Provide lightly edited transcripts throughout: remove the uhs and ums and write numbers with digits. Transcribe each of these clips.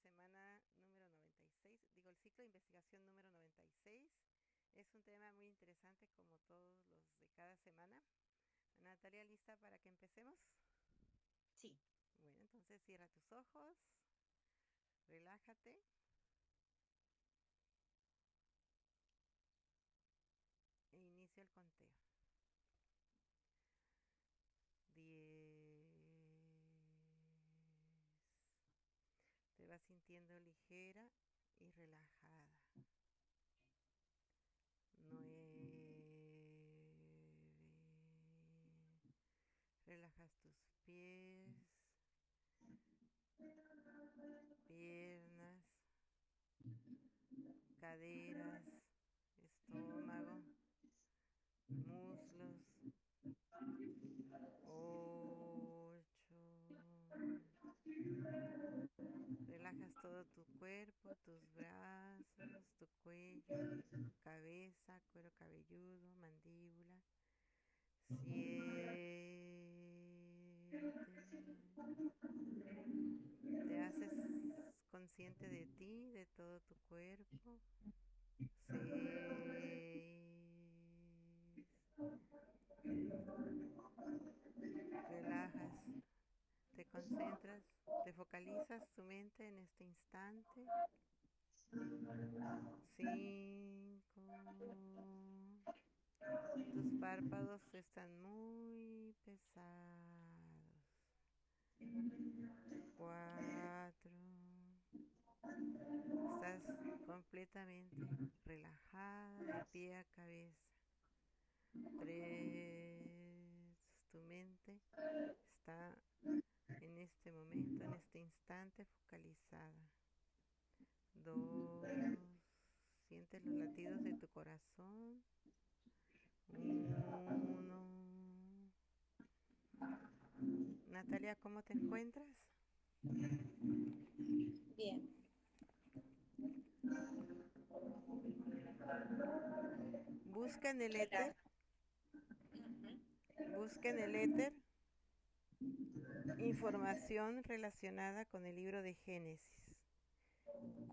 semana número 96, digo el ciclo de investigación número 96. Es un tema muy interesante como todos los de cada semana. Natalia, ¿lista para que empecemos? Sí, Bueno, entonces cierra tus ojos, relájate e inicia el conteo. 10. Te vas sintiendo ligera y relajada. 9. Relajas tus pies, piernas, caderas, estómago, muslos. 8. Relajas todo tu cuerpo, tus brazos, tu cuello, cabeza, cuero cabelludo, mandíbula. 7. Te haces consciente de ti, de todo tu cuerpo. 6. Relajas, te concentras, te focalizas tu mente en este instante. 5. Tus párpados están muy pesados. 4. Estás completamente relajada de pie a cabeza. 3. Tu mente está en este momento, en este instante focalizada. 2. Sientes los latidos de tu corazón. 1. Natalia, ¿cómo te encuentras? bien, Busca en el éter, relaja. Ujú. busca en el éter información relacionada con el libro de Génesis.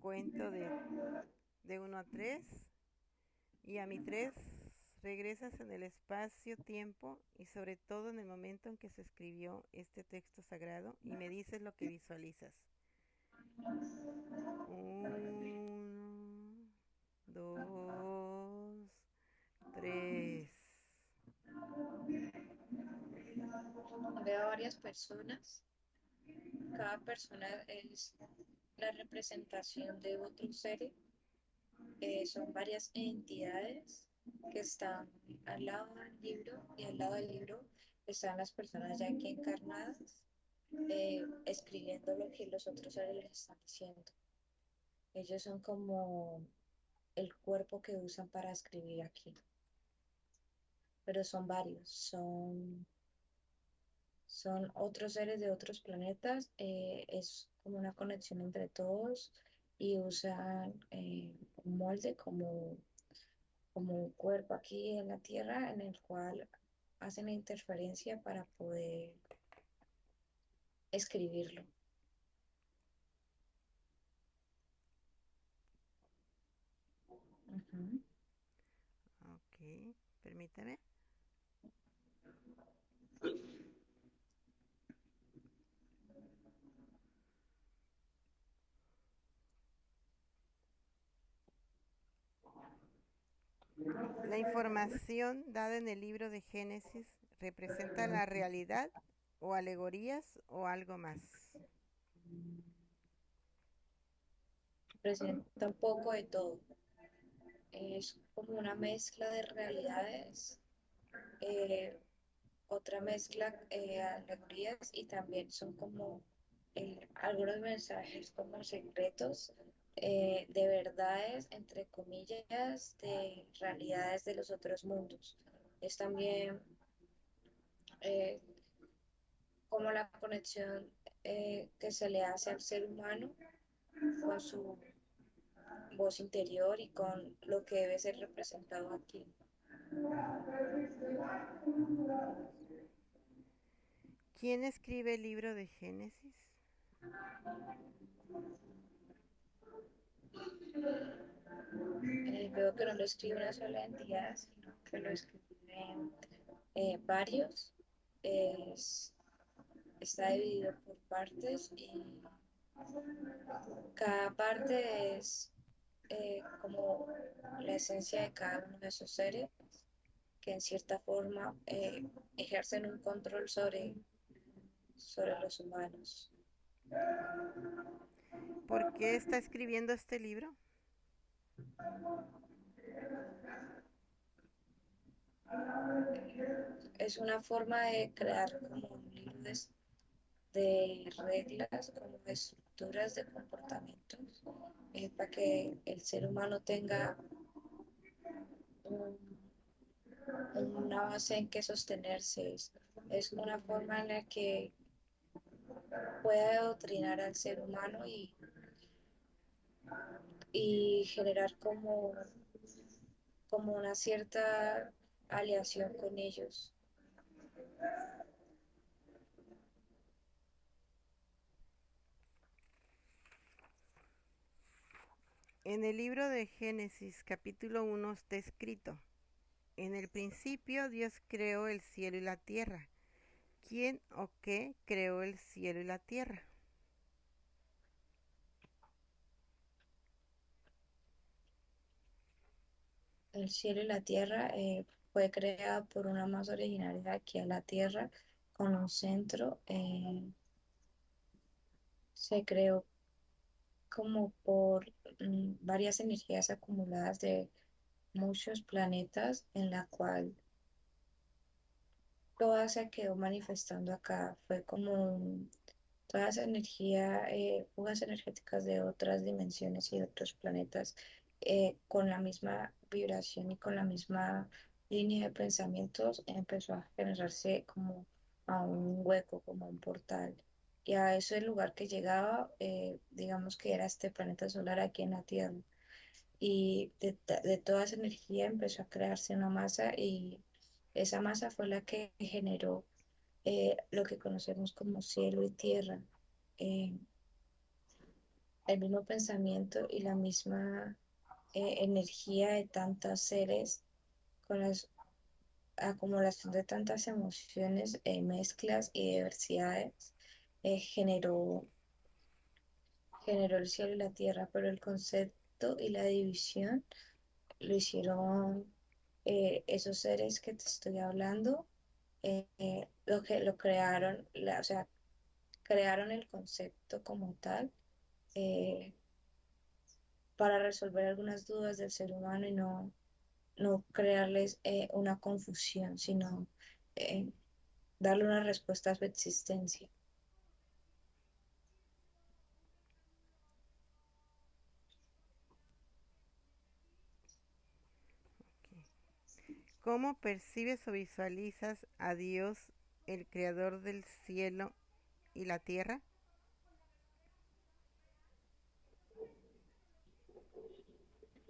Cuento de 1 a 3 y a mi 3 regresas en el espacio-tiempo y sobre todo en el momento en que se escribió este texto sagrado y me dices lo que visualizas. 1, 2, 3. Veo a varias personas. Cada persona es la representación de otro ser. Son varias entidades que están al lado del libro y al lado del libro están las personas ya aquí encarnadas escribiendo lo que los otros seres les están diciendo. Ellos son como el cuerpo que usan para escribir aquí, pero son varios, son otros seres de otros planetas, es como una conexión entre todos y usan un molde como un cuerpo aquí en la Tierra en el cual hacen la interferencia para poder escribirlo. Ujú. Ok, permíteme. La información dada en el libro de Génesis representa la realidad o alegorías o algo más. Presenta un poco de todo. Es como una mezcla de realidades, eh, otra mezcla alegorías y también son como algunos mensajes como secretos de verdades, entre comillas, de realidades de los otros mundos. Es también eh, como la conexión que se le hace al ser humano con su voz interior y con lo que debe ser representado aquí. ¿Quién escribe el libro de Génesis? veo que no lo escribe una sola entidad, sino que lo escriben varios. Es- Está dividido por partes y cada parte es como la esencia de cada uno de esos seres que en cierta forma ejercen un control sobre los humanos. ¿Por qué está escribiendo este libro? Es una forma de crear como un libro de reglas, como de estructuras de comportamientos, para que el ser humano tenga un- una base en que sostenerse. Es una forma en la que puede adoctrinar al ser humano y generar como una cierta aliación con ellos. En el libro de Génesis capítulo 1 está escrito, en el principio Dios creó el cielo y la tierra. ¿Quién o qué creó el cielo y la tierra? El cielo y la tierra fue creada por una masa originaria aquí a la tierra con un centro. Se creó como por varias energías acumuladas de muchos planetas en la cual toda se quedó manifestando acá. Fue como toda esa energía, fugas energéticas de otras dimensiones y de otros planetas con la misma vibración y con la misma línea de pensamientos empezó a generarse como a un hueco, como un portal. Y a ese lugar que llegaba, digamos que era este planeta solar aquí en la Tierra. Y de toda esa energía empezó a crearse una masa y esa masa fue la que generó lo que conocemos como cielo y tierra. Eh, el mismo pensamiento y la misma energía de tantos seres con la acumulación de tantas emociones, mezclas y diversidades, generó el cielo y la tierra, pero el concepto y la división lo hicieron esos seres que te estoy hablando, lo que lo crearon, o sea, crearon el concepto como tal eh, para resolver algunas dudas del ser humano y no crearles una confusión, sino eh, darle una respuesta a su existencia. ¿Cómo percibes o visualizas a Dios, el creador del cielo y la tierra?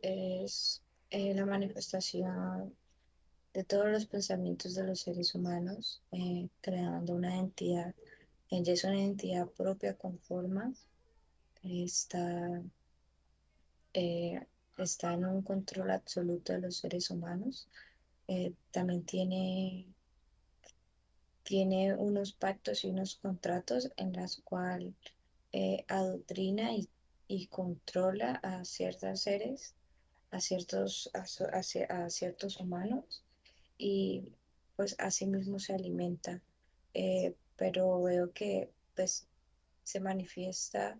Es la manifestación de todos los pensamientos de los seres humanos, creando una entidad. Ella es una entidad propia con forma, está, eh, está en un control absoluto de los seres humanos. También tiene unos pactos y unos contratos en los cuales adoctrina y controla a ciertos seres, a ciertos humanos y pues así mismo se alimenta. Pero veo que pues se manifiesta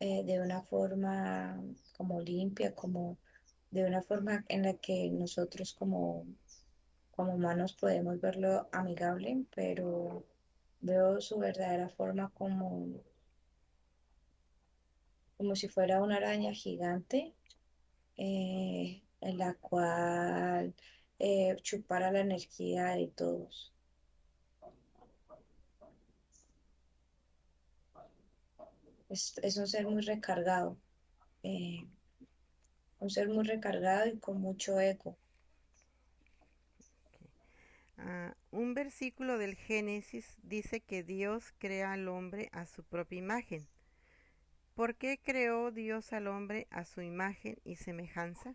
de una forma como limpia, como de una forma en la que nosotros como humanos podemos verlo amigable, pero veo su verdadera forma como si fuera una araña gigante en la cual chupara la energía de todos. Es eh, un ser muy recargado y con mucho eco. Un versículo del Génesis dice que Dios crea al hombre a su propia imagen. ¿Por qué creó Dios al hombre a su imagen y semejanza?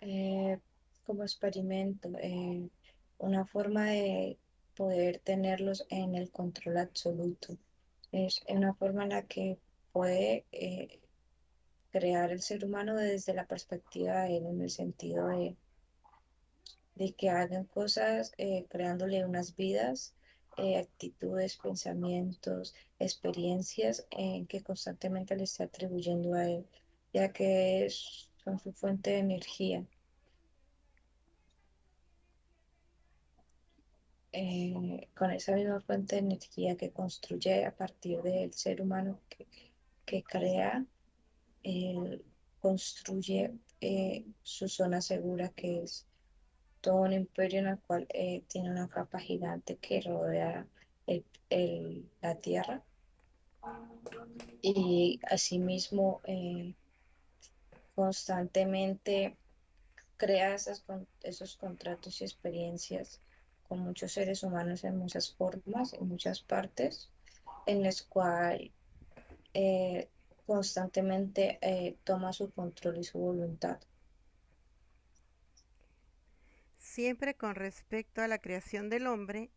eh, como experimento, una forma de poder tenerlos en el control absoluto. Es una forma en la que puede crear el ser humano desde la perspectiva de él, en el sentido de que hagan cosas creándole unas vidas, actitudes, pensamientos, experiencias que constantemente le está atribuyendo a él, ya que son su fuente de energía. Con esa misma fuente de energía que construye a partir del ser humano que crea, él construye su zona segura, que es todo un imperio en el cual tiene una capa gigante que rodea la Tierra y asimismo constantemente crea esos contratos y experiencias con muchos seres humanos en muchas formas, en muchas partes, en las cuales eh, constantemente toma su control y su voluntad. Siempre con respecto a la creación del hombre,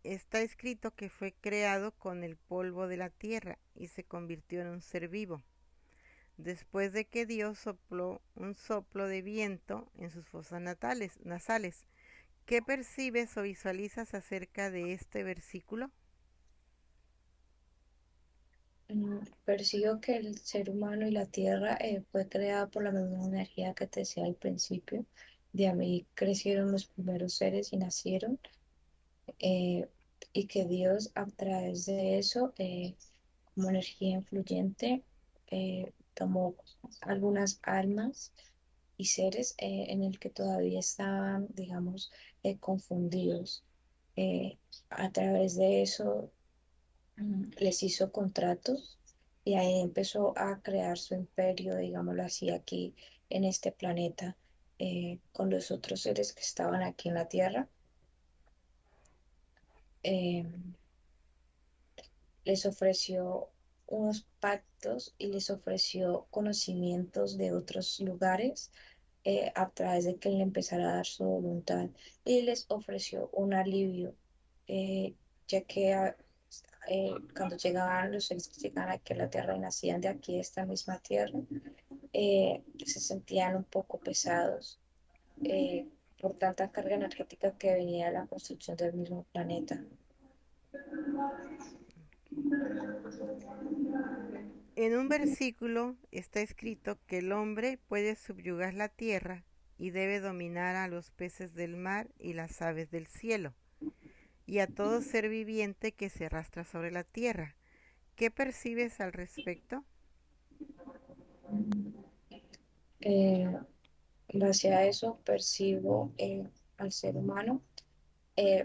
está escrito que fue creado con el polvo de la tierra y se convirtió en un ser vivo, después de que Dios sopló un soplo de viento en sus fosas nasales. ¿Qué percibes o visualizas acerca de este versículo? Percibo que el ser humano y la tierra fue creada por la misma energía que te decía al principio. De ahí crecieron los primeros seres y nacieron, eh, y que Dios a través de eso, como energía influyente, tomó algunas almas y seres en el que todavía estaban, digamos, confundidos. Eh, a través de eso les hizo contratos y ahí empezó a crear su imperio, digámoslo así, aquí en este planeta, con los otros seres que estaban aquí en la Tierra. Eh, Les ofreció unos pactos y les ofreció conocimientos de otros lugares a través de que él empezara a dar su voluntad y les ofreció un alivio, eh, ya que cuando llegaban los seres que llegaban aquí a la tierra y nacían de aquí, de esta misma tierra, se sentían un poco pesados por tanta carga energética que venía de la construcción del mismo planeta. En un versículo está escrito que el hombre puede subyugar la tierra y debe dominar a los peces del mar y las aves del cielo, y a todo ser viviente que se arrastra sobre la tierra. ¿Qué percibes al respecto? Eh, Base a eso percibo al ser humano. Eh,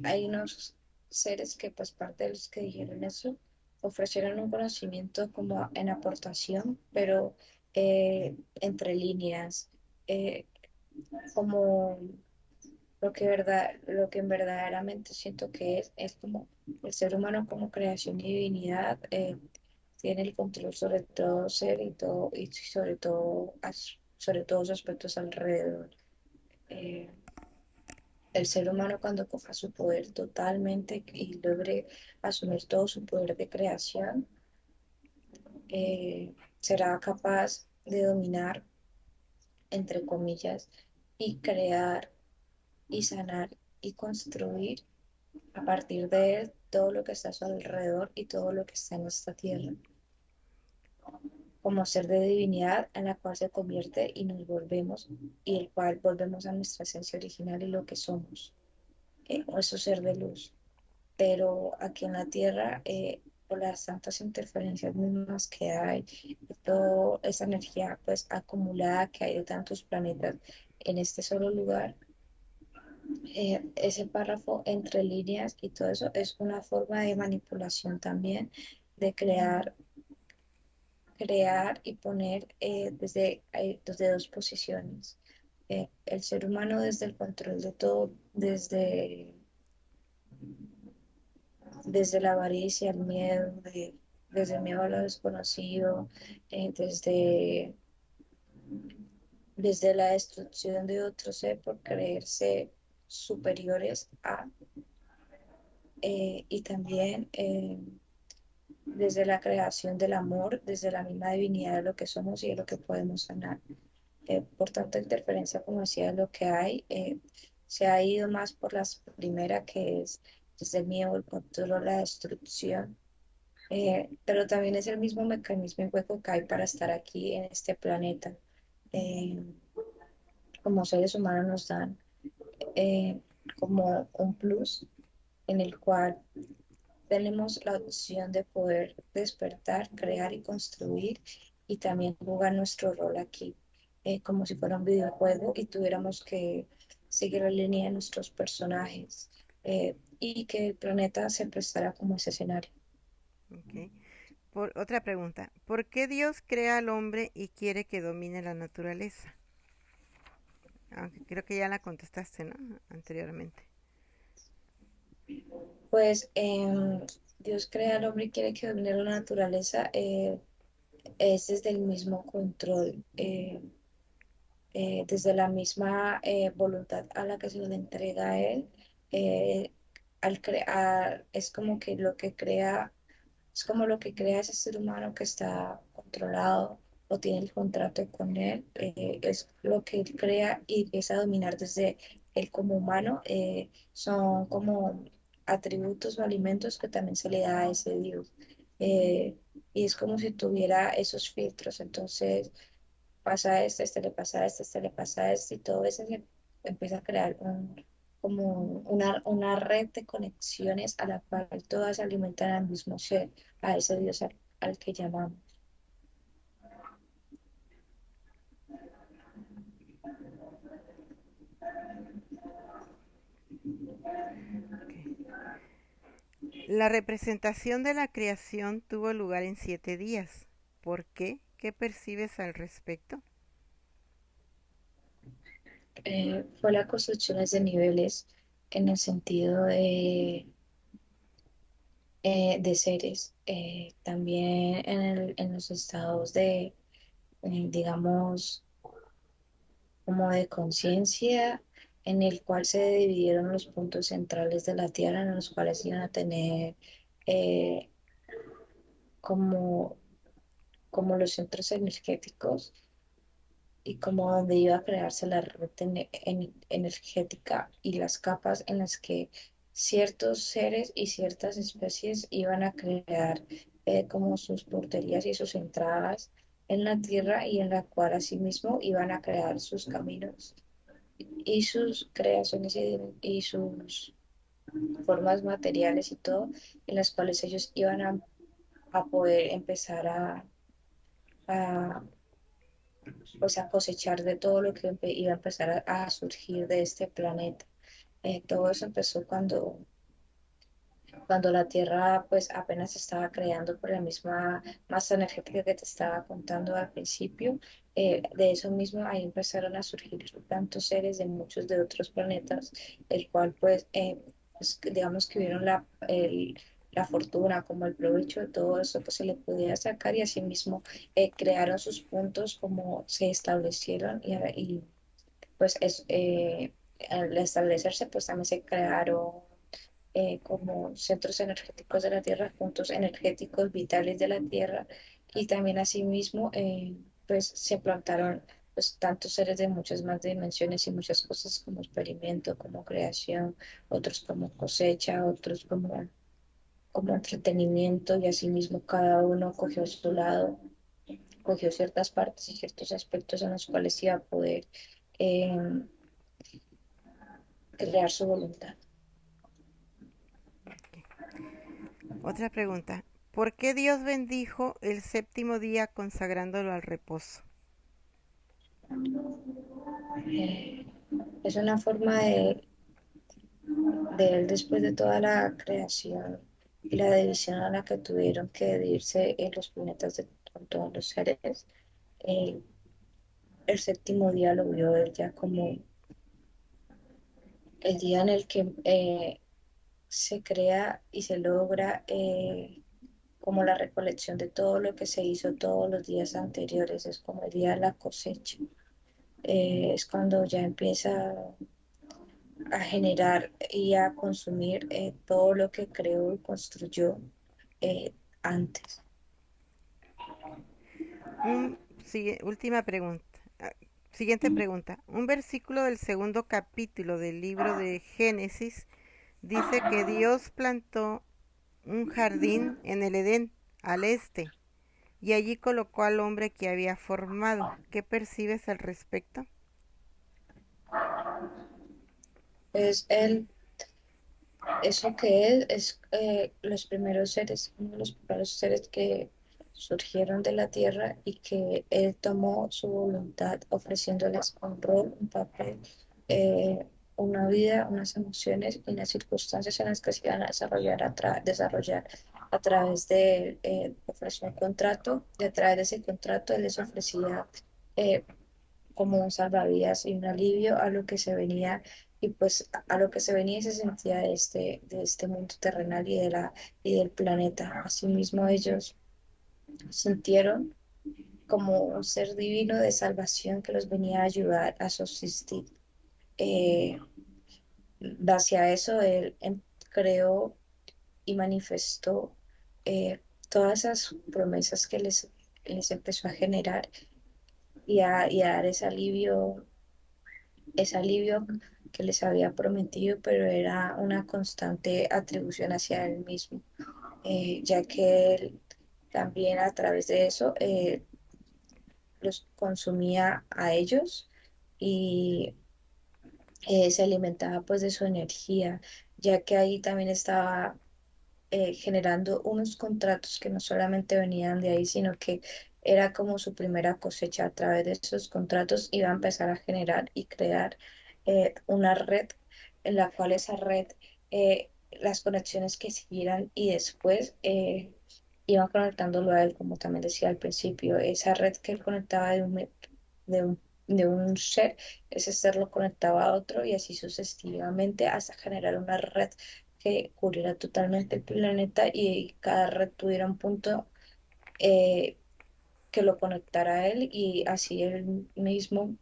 Hay unos seres que, pues, parte de los que dijeron eso, ofrecieron un conocimiento como en aportación, pero entre líneas, eh, como lo que en verdaderamente siento que es como el ser humano como creación y divinidad, tiene el control sobre todo ser y todo, y sobre todo, sobre todos los aspectos alrededor. Eh, el ser humano cuando coja su poder totalmente y logre asumir todo su poder de creación, será capaz de dominar, entre comillas, y crear y sanar y construir a partir de él todo lo que está a su alrededor y todo lo que está en esta tierra, como ser de divinidad en la cual se convierte y nos volvemos, y el cual volvemos a nuestra esencia original y lo que somos, nuestro ser de luz. Pero aquí en la Tierra, por las tantas interferencias mismas que hay, toda esa energía pues acumulada que hay de tantos planetas en este solo lugar, ese párrafo entre líneas y todo eso es una forma de manipulación también, de crear y poner desde dos posiciones. El ser humano desde el control de todo, desde la avaricia, el miedo, desde el miedo a lo desconocido, desde desde la destrucción de otro ser por creerse superiores a, y también desde la creación del amor, desde la misma divinidad de lo que somos y de lo que podemos sanar. Por tanta interferencia, como decía, lo que hay, se ha ido más por la primera, que es desde el miedo, el control, la destrucción, pero también es el mismo mecanismo y juego que hay para estar aquí en este planeta. Eh, como seres humanos nos dan eh, como un plus en el cual tenemos la opción de poder despertar, crear y construir y también jugar nuestro rol aquí, como si fuera un videojuego y tuviéramos que seguir la línea de nuestros personajes, y que el planeta se prestara como ese escenario. Ok. Otra pregunta. ¿Por qué Dios crea al hombre y quiere que domine la naturaleza? Aunque creo que ya la contestaste, ¿no? Anteriormente. Pues Dios crea al hombre y quiere que domine la naturaleza, es desde el mismo control. Desde la misma voluntad a la que se le entrega a él, eh, al crear, es como que lo que crea, es como lo que crea ese ser humano que está controlado o tiene el contrato con él, es lo que él crea y empieza a dominar desde él como humano, son como atributos o alimentos que también se le da a ese Dios. Eh, y es como si tuviera esos filtros, entonces pasa esto, este le pasa esto, este le pasa esto, y todo eso se empieza a crear como una red de conexiones a la cual todas alimentan al mismo ser, a ese Dios al que llamamos. Ok. La representación de la creación tuvo lugar en 7 días. ¿Por qué? ¿Qué percibes al respecto? Fue la construcción de niveles en el sentido de seres, también en los estados de, digamos, como de conciencia, en el cual se dividieron los puntos centrales de la Tierra, en los cuales iban a tener eh, como, como los centros energéticos y como donde iba a crearse la red energética y las capas en las que ciertos seres y ciertas especies iban a crear como sus porterías y sus entradas en la Tierra, y en la cual asimismo iban a crear sus caminos y sus creaciones y sus formas materiales y todo, en las cuales ellos iban a poder empezar a, pues a cosechar de todo lo que iba a empezar a surgir de este planeta. Todo eso empezó cuando la Tierra pues apenas se estaba creando por la misma masa energética que te estaba contando al principio. De eso mismo ahí empezaron a surgir tantos seres de muchos de otros planetas, el cual pues, digamos que vieron la fortuna como el provecho de todo eso que se le podía sacar, y asimismo crearon sus puntos como se establecieron, y pues al establecerse pues también se crearon como centros energéticos de la Tierra, puntos energéticos vitales de la Tierra, y también asimismo pues se plantaron pues tantos seres de muchas más dimensiones y muchas cosas, como experimento, como creación, otros como cosecha, otros como entretenimiento, y asimismo cada uno cogió su lado, cogió ciertas partes y ciertos aspectos en los cuales iba a poder eh, crear su voluntad. Otra pregunta. ¿Por qué Dios bendijo el séptimo día consagrándolo al reposo? Eh, es una forma de él, después de toda la creación y la división a la que tuvieron que dividirse en los planetas con todos los seres, eh, el séptimo día lo vio él ya como el día en el que se crea y se logra como la recolección de todo lo que se hizo todos los días anteriores, es como el día de la cosecha. es cuando ya empieza a generar y a consumir todo lo que creó y construyó eh, antes. Última pregunta. Ah, Siguiente pregunta. Un versículo del segundo capítulo del libro de Génesis dice que Dios plantó un jardín en el Edén, al este, y allí colocó al hombre que había formado. ¿Qué percibes al respecto? Es el, eso que es los primeros seres, uno de los primeros seres que surgieron de la tierra y que él tomó su voluntad ofreciéndoles un rol, un papel, eh, una vida, unas emociones y unas circunstancias en las que se iban a desarrollar a través de ofrecer un contrato y a través de ese contrato él les ofrecía eh, como un salvavidas y un alivio a lo que se venía y pues a lo que se venía y se sentía de este mundo terrenal y del planeta. Asimismo ellos sintieron como un ser divino de salvación que los venía a ayudar a subsistir. Eh, Hacia eso él creó y manifestó eh, todas esas promesas que les empezó a generar y a dar ese alivio que les había prometido, pero era una constante atribución hacia él mismo, ya que él también a través de eso los consumía a ellos y se alimentaba pues de su energía, ya que ahí también estaba generando unos contratos que no solamente venían de ahí, sino que era como su primera cosecha. A través de esos contratos iba a empezar a generar y crear una red en la cual esa red, eh, las conexiones que siguieran y después iban conectándolo a él, como también decía al principio, esa red que él conectaba de un, de un ser, ese ser lo conectaba a otro y así sucesivamente hasta generar una red que cubriera totalmente el planeta y cada red tuviera un punto eh, que lo conectara a él y así él mismo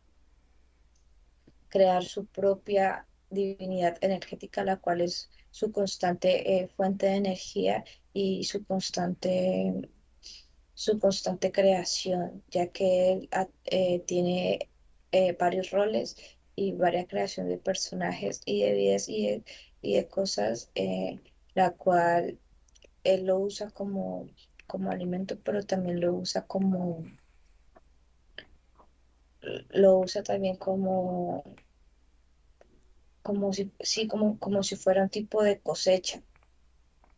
crear su propia divinidad energética, la cual es su constante fuente de energía y su constante creación, ya que él tiene varios roles y varias creación de personajes y de vidas y de cosas, la cual él lo usa como alimento, pero también lo usa también como si, sí, como si fuera un tipo de cosecha.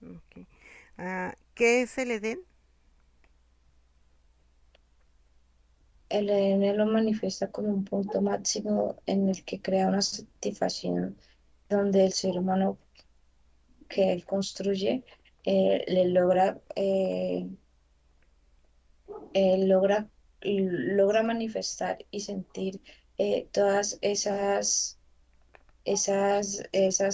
Ok. ¿Qué es el Edén? El ADN lo manifiesta como un punto máximo en el que crea una satisfacción donde el ser humano que él construye le logra, logra manifestar y sentir todas esas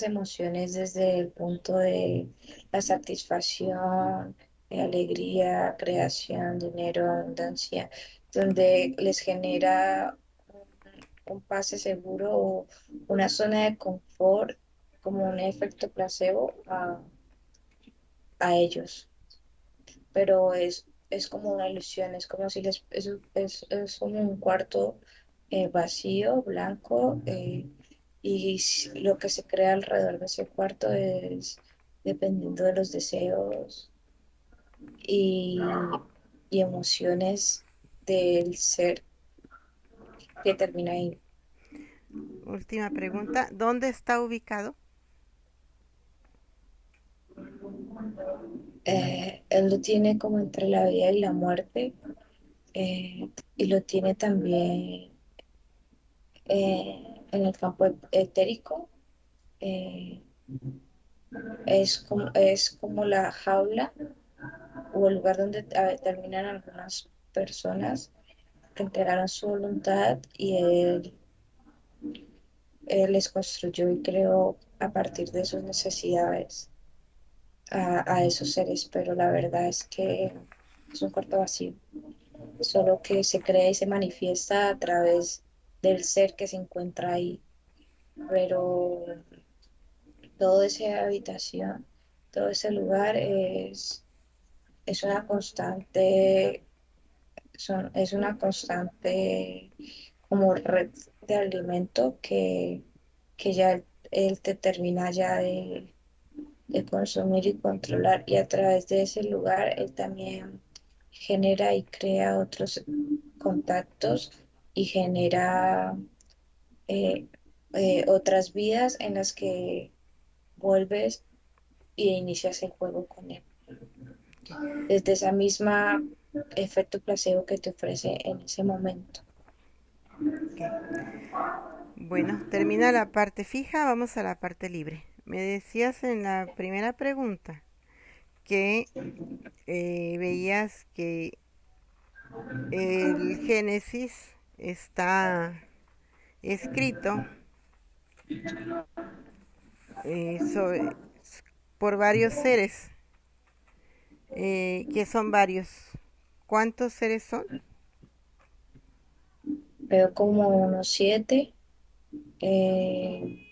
emociones desde el punto de la satisfacción, alegría, creación, dinero, abundancia, donde les genera un pase seguro o una zona de confort como un efecto placebo a ellos. Pero es como una ilusión, es como si es como un cuarto vacío, blanco, y lo que se crea alrededor de ese cuarto es dependiendo de los deseos y, y emociones del ser que termina ahí. Última pregunta. ¿Dónde está ubicado? Él lo tiene como entre la vida y la muerte, y lo tiene también en el campo etérico. eh, es como la jaula o el lugar donde terminan algunas personas que entregaron su voluntad y él les construyó y creó a partir de sus necesidades a esos seres, pero la verdad es que es un cuarto vacío, solo que se crea y se manifiesta a través del ser que se encuentra ahí. Pero toda esa habitación, todo ese lugar es una constante, es una constante como red de alimento que ya él te termina ya de consumir y controlar, y a través de ese lugar él también genera y crea otros contactos y genera eh, otras vidas en las que vuelves y inicias el juego con él. Desde esa misma efecto placebo que te ofrece en ese momento. Ok. Bueno, termina la parte fija, vamos a la parte libre. Me decías en la primera pregunta que veías que el Génesis está escrito sobre, por varios seres, que son varios. ¿Cuántos seres son? Veo como unos 7. eh,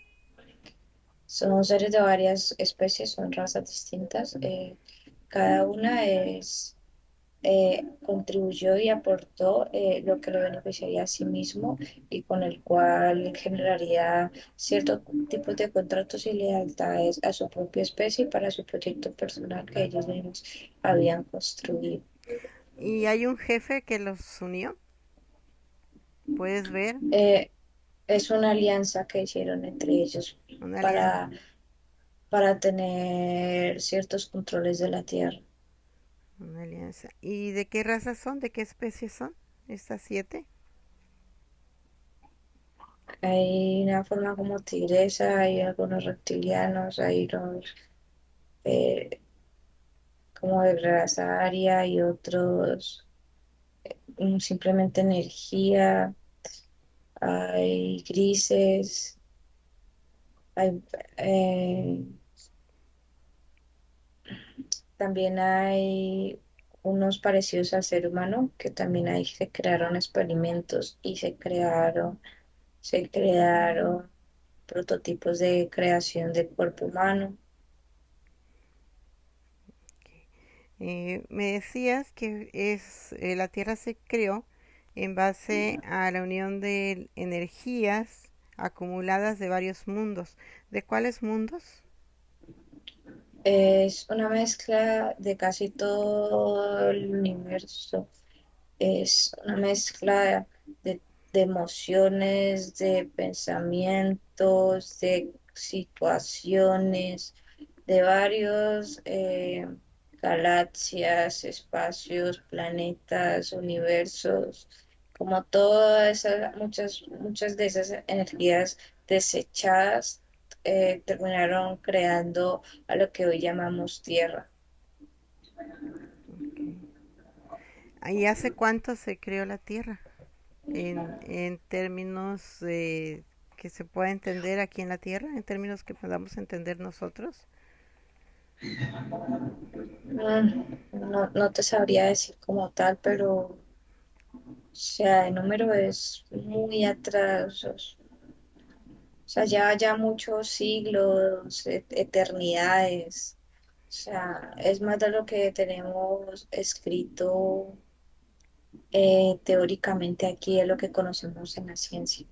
Son seres de varias especies, son razas distintas. Cada una contribuyó y aportó lo que lo beneficiaría a sí mismo y con el cual generaría ciertos tipos de contratos y lealtades a su propia especie y para su proyecto personal que ellos mismos habían construido. Y hay un jefe que los unió, puedes ver, Eh, es una alianza que hicieron entre ellos una alianza, para, para tener ciertos controles de la tierra. una alianza. ¿Y de qué raza son? ¿De qué especie son estas 7? Hay una forma como tigresa, hay algunos reptilianos, hay los eh, como de raza aria y otros simplemente energía, hay grises, hay, eh, también hay unos parecidos al ser humano que también ahí se crearon experimentos y se crearon prototipos de creación del cuerpo humano. Me decías que la Tierra se creó en base a la unión de energías acumuladas de varios mundos. ¿De cuáles mundos? Es una mezcla de casi todo el universo. Es una mezcla de, de emociones, de pensamientos, de situaciones, de varios galaxias, espacios, planetas, universos, como todas esas, muchas de esas energías desechadas terminaron creando a lo que hoy llamamos Tierra. Okay. ¿Y hace cuánto se creó la Tierra? En términos que se pueda entender aquí en la Tierra, en términos que podamos entender nosotros. No te sabría decir como tal, pero o sea, el número es muy atrás, o sea, ya muchos siglos, eternidades, o sea, es más de lo que tenemos escrito teóricamente aquí, es lo que conocemos en la ciencia,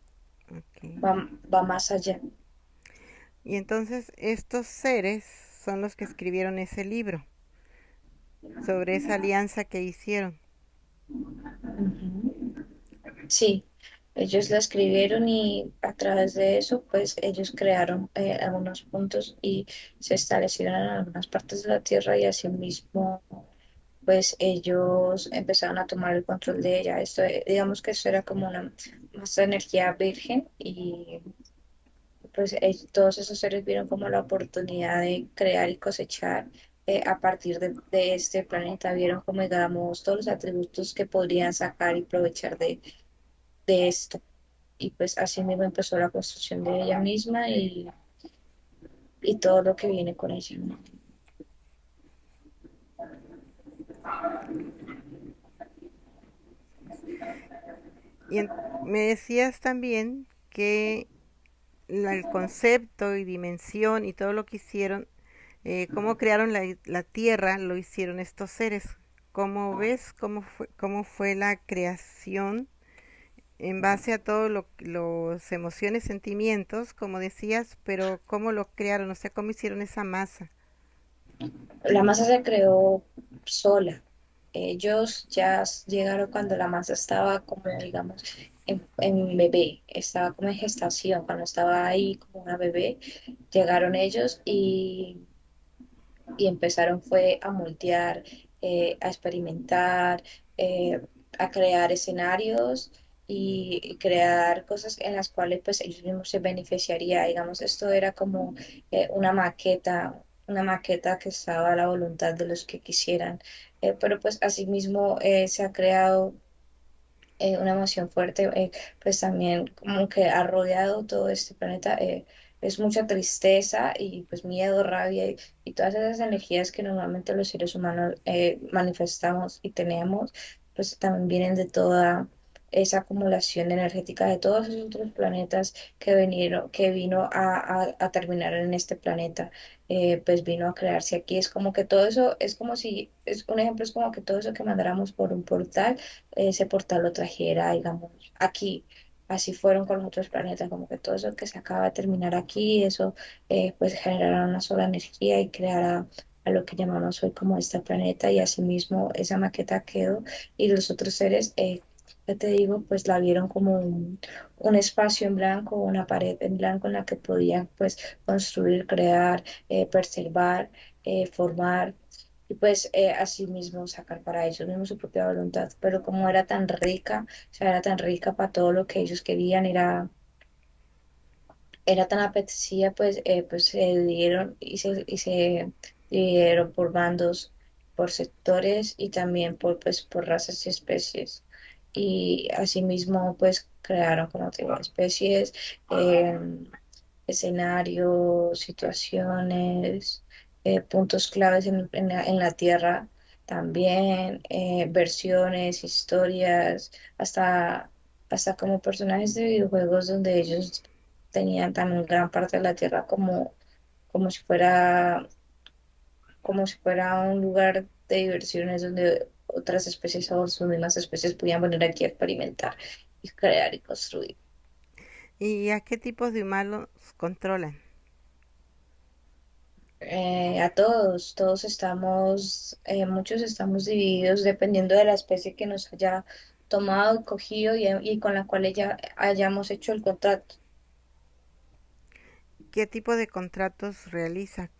Okay. va, va más allá. Y entonces estos seres son los que escribieron ese libro sobre esa alianza que hicieron. Ujú. Sí, ellos la escribieron y a través de eso, pues ellos crearon algunos puntos y se establecieron en algunas partes de la Tierra y asimismo, pues ellos empezaron a tomar el control de ella. Esto, digamos que eso era como una masa de energía virgen y pues todos esos seres vieron como la oportunidad de crear y cosechar a partir de este planeta, vieron como digamos todos los atributos que podrían sacar y aprovechar de esto y pues así mismo empezó la construcción de ella misma y todo lo que viene con ella, ¿no? Y Me decías también que el concepto y dimensión y todo lo que hicieron, cómo crearon la tierra, lo hicieron estos seres. ¿Cómo ves cómo fue la creación en base a todos los emociones, sentimientos, como decías, pero cómo lo crearon, o sea, cómo hicieron esa masa? La masa se creó sola. Ellos ya llegaron cuando la masa estaba como, digamos, en bebé, estaba como en gestación, cuando estaba ahí como una bebé, llegaron ellos y empezaron fue a moldear, a experimentar, eh, a crear escenarios y crear cosas en las cuales pues ellos mismos se beneficiaría. Digamos, esto era como una maqueta que estaba a la voluntad de los que quisieran. Pero pues asimismo se ha creado una emoción fuerte, pues también como que ha rodeado todo este planeta. Es mucha tristeza y pues miedo, rabia y todas esas energías que normalmente los seres humanos manifestamos y tenemos, pues también vienen de toda esa acumulación energética de todos esos otros planetas que vino a terminar en este planeta. Pues vino a crearse aquí. Es como que todo eso, es como si, es un ejemplo, es como que todo eso que mandáramos por un portal, ese portal lo trajera, digamos, aquí. Así fueron con los otros planetas, como que todo eso que se acaba de terminar aquí, eso pues generará una sola energía y creará a lo que llamamos hoy como este planeta y asimismo esa maqueta quedó y los otros seres, ya te digo, pues la vieron como un espacio en blanco, una pared en blanco en la que podían pues construir, crear, preservar, formar y pues así mismo sacar para ellos mismos su propia voluntad. Pero como era tan rica, o sea, era tan rica para todo lo que ellos querían, era tan apetecida, pues, pues se dividieron y se dividieron por bandos, por sectores y también por, pues, por razas y especies. Y asimismo, pues, crearon, como te digo, especies, eh, escenarios, situaciones, puntos claves en la Tierra también, versiones, historias, hasta, hasta como personajes de videojuegos donde ellos tenían también gran parte de la Tierra como, como si fuera, como si fuera un lugar de diversiones donde otras especies o sus mismas especies podían venir aquí a experimentar y crear y construir. ¿Y a qué tipos de humanos controlan? A todos, todos estamos, muchos estamos divididos dependiendo de la especie que nos haya tomado, cogido y con la cual ya hayamos hecho el contacto. ¿Qué tipo de contratos realiza?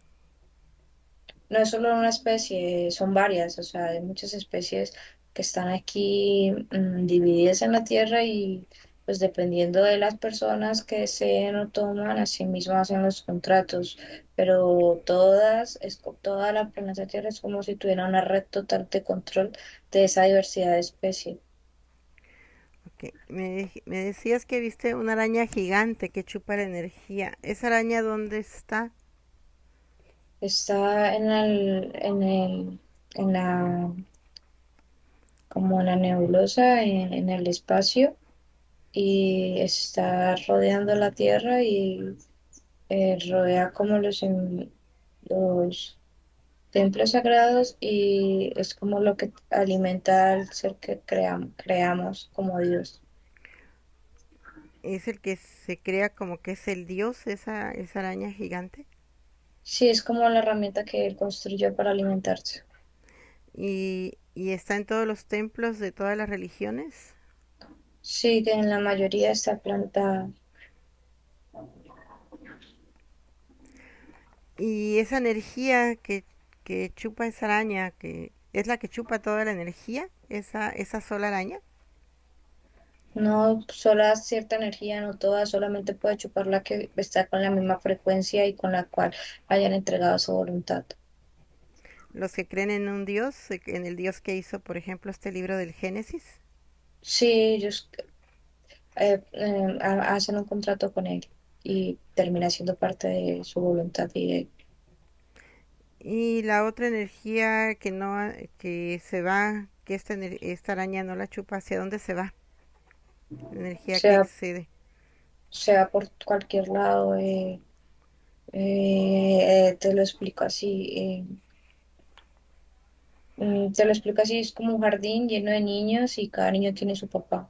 No es solo una especie, son varias, o sea, hay muchas especies que están aquí divididas en la Tierra y pues dependiendo de las personas que se o toman, así mismo hacen los contratos, pero toda la planeta Tierra es como si tuviera una red total de control de esa diversidad de especies. Ok, me decías que viste una araña gigante que chupa la energía. ¿Esa araña dónde está? Está en la, como en la nebulosa, en el espacio y está rodeando la Tierra y rodea como los templos sagrados y es como lo que alimenta al ser que creamos como Dios. ¿Es el que se crea como que es el dios, esa araña gigante? Sí, es como la herramienta que él construyó para alimentarse. Y está en todos los templos de todas las religiones. Sí, que en la mayoría está plantada. Y esa energía que chupa esa araña, que es la que chupa toda la energía, esa sola araña. No sola cierta energía, no toda, solamente puede chupar la que está con la misma frecuencia y con la cual hayan entregado su voluntad. Los que creen en un dios, en el dios que hizo, por ejemplo, este libro del Génesis. Sí, ellos hacen un contrato con él y termina siendo parte de su voluntad y Y la otra energía que no, que se va, que esta araña no la chupa, ¿hacia dónde se va? energía que sea, excede. sea por cualquier lado. Te lo explico así. Te lo explico así, es como un jardín lleno de niños y cada niño tiene su papá.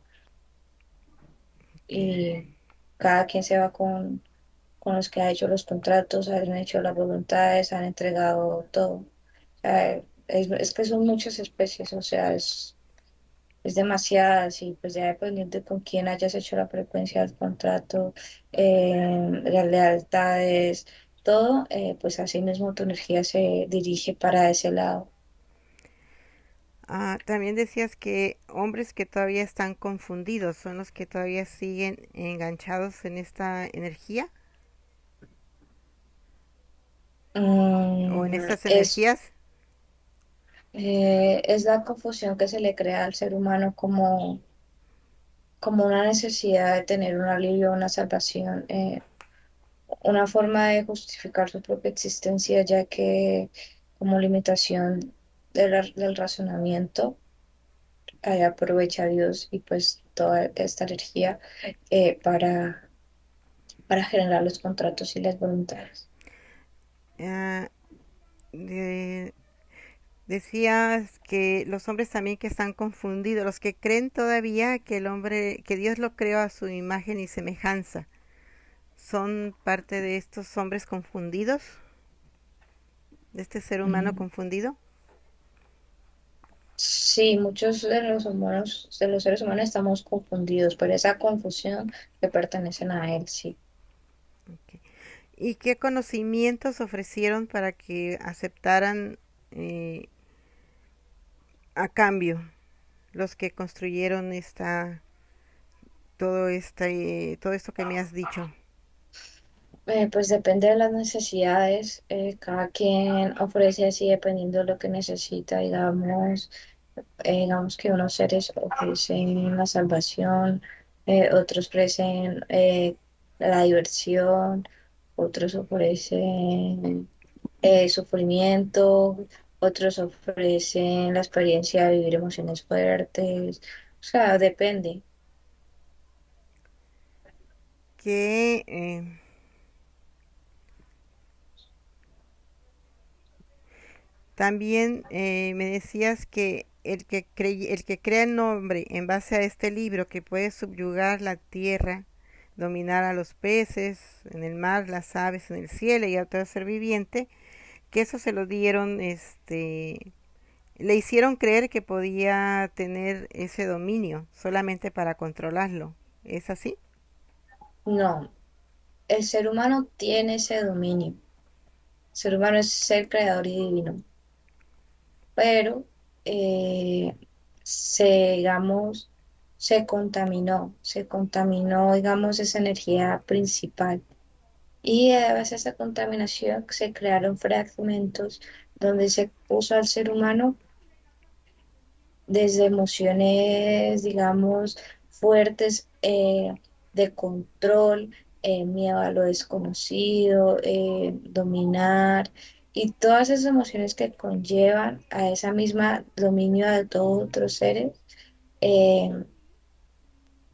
Okay. Y cada quien se va con los que ha hecho los contratos, han hecho las voluntades, han entregado todo. O sea, es que son muchas especies, o sea, es demasiadas y pues ya dependiendo de con quién hayas hecho la frecuencia del contrato, las lealtades, todo, pues así mismo tu energía se dirige para ese lado. También decías que hombres que todavía están confundidos son los que todavía siguen enganchados en esta energía o en Mm, estas energías. es la confusión que se le crea al ser humano como una necesidad de tener un alivio, una salvación, una forma de justificar su propia existencia, ya que como limitación del razonamiento, ahí aprovecha Dios y pues toda esta energía para generar los contratos y las voluntades. Ah, de- Decías que los hombres también que están confundidos, los que creen todavía que el hombre, que Dios lo creó a su imagen y semejanza, son parte de estos hombres confundidos, de este ser humano Mm. confundido. Sí, muchos de los humanos, de los seres humanos estamos confundidos por esa confusión que pertenecen a él, sí. Okay. ¿Y qué conocimientos ofrecieron para que aceptaran eh, a cambio los que construyeron todo esto que me has dicho? Pues depende de las necesidades, cada quien ofrece así dependiendo de lo que necesita, digamos que unos seres ofrecen la salvación, otros ofrecen la diversión, otros ofrecen sufrimiento, otros ofrecen la experiencia de vivir emociones fuertes, o sea, depende. Que también me decías que el que crea el nombre en base a este libro que puede subyugar la tierra, dominar a los peces en el mar, las aves en el cielo y a todo ser viviente, que eso se lo dieron, le hicieron creer que podía tener ese dominio solamente para controlarlo. ¿Es así? No, el ser humano tiene ese dominio. El ser humano es ser creador y divino, pero eh, digamos, se contaminó, digamos, esa energía principal. Y a base de esa contaminación se crearon fragmentos donde se puso al ser humano desde emociones, digamos, fuertes de control, miedo a lo desconocido, dominar y todas esas emociones que conllevan a esa misma dominio de todos otros seres, eh,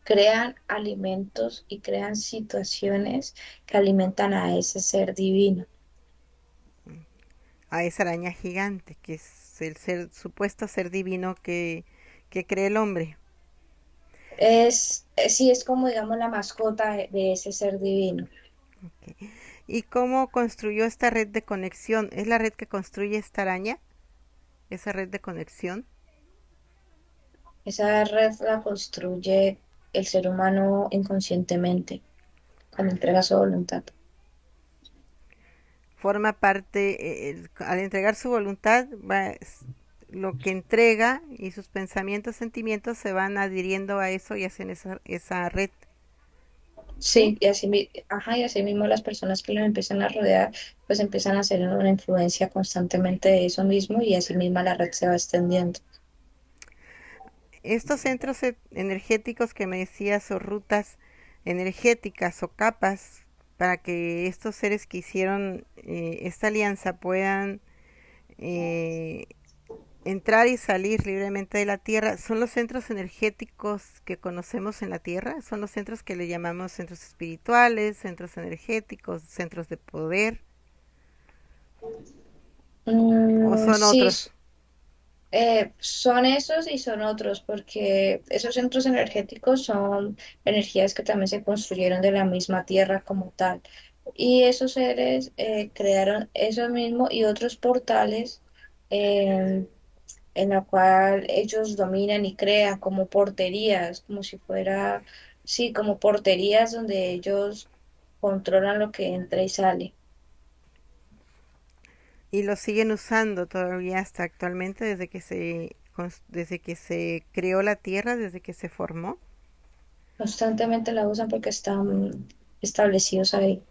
crean alimentos y crean situaciones que alimentan a ese ser divino. A esa araña gigante, que es el ser, supuesto ser divino que cree el hombre. Sí, es como, digamos, la mascota de ese ser divino. Okay. ¿Y cómo construyó esta red de conexión? ¿Es la red que construye esta araña? ¿Esa red de conexión? Esa red la construye el ser humano inconscientemente, cuando entrega su voluntad. Forma parte, al entregar su voluntad, lo que entrega y sus pensamientos, sentimientos se van adhiriendo a eso y hacen esa red. ¿Sí? Sí, y así, ajá, y así mismo las personas que lo empiezan a rodear, pues empiezan a hacer una influencia constantemente de eso mismo y así misma la red se va extendiendo. Estos centros energéticos que me decías o rutas energéticas o capas para que estos seres que hicieron esta alianza puedan eh, entrar y salir libremente de la Tierra, son los centros energéticos que conocemos en la Tierra, son los centros que le llamamos centros espirituales, centros energéticos, centros de poder, o son Sí, otros. son esos y son otros, porque esos centros energéticos son energías que también se construyeron de la misma tierra como tal. Y esos seres crearon eso mismo y otros portales eh, en la cual ellos dominan y crean como porterías, como si fuera, sí, como porterías donde ellos controlan lo que entra y sale. Y los siguen usando todavía hasta actualmente desde que se creó la Tierra, desde que se formó. Constantemente la usan porque están establecidos ahí.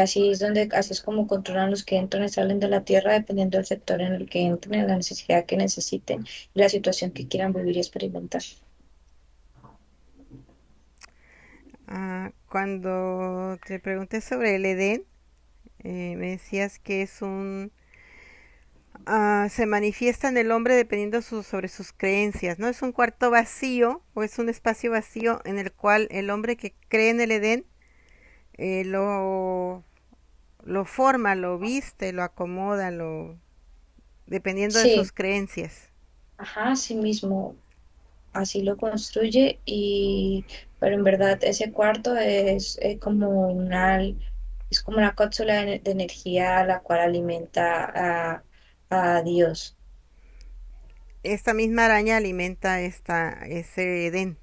Así es como controlan los que entran y salen de la tierra, dependiendo del sector en el que entren, la necesidad que necesiten y la situación que quieran vivir y experimentar. Cuando te pregunté sobre el Edén, me decías que se manifiesta en el hombre dependiendo sobre sus creencias, ¿no? Es un cuarto vacío o es un espacio vacío en el cual el hombre que cree en el Edén eh, lo, lo forma, lo viste, lo acomoda, dependiendo de sus Sí, creencias. ajá, así mismo, así lo construye pero en verdad ese cuarto es como una cápsula de energía la cual alimenta a Dios. Esta misma araña alimenta ese Edén.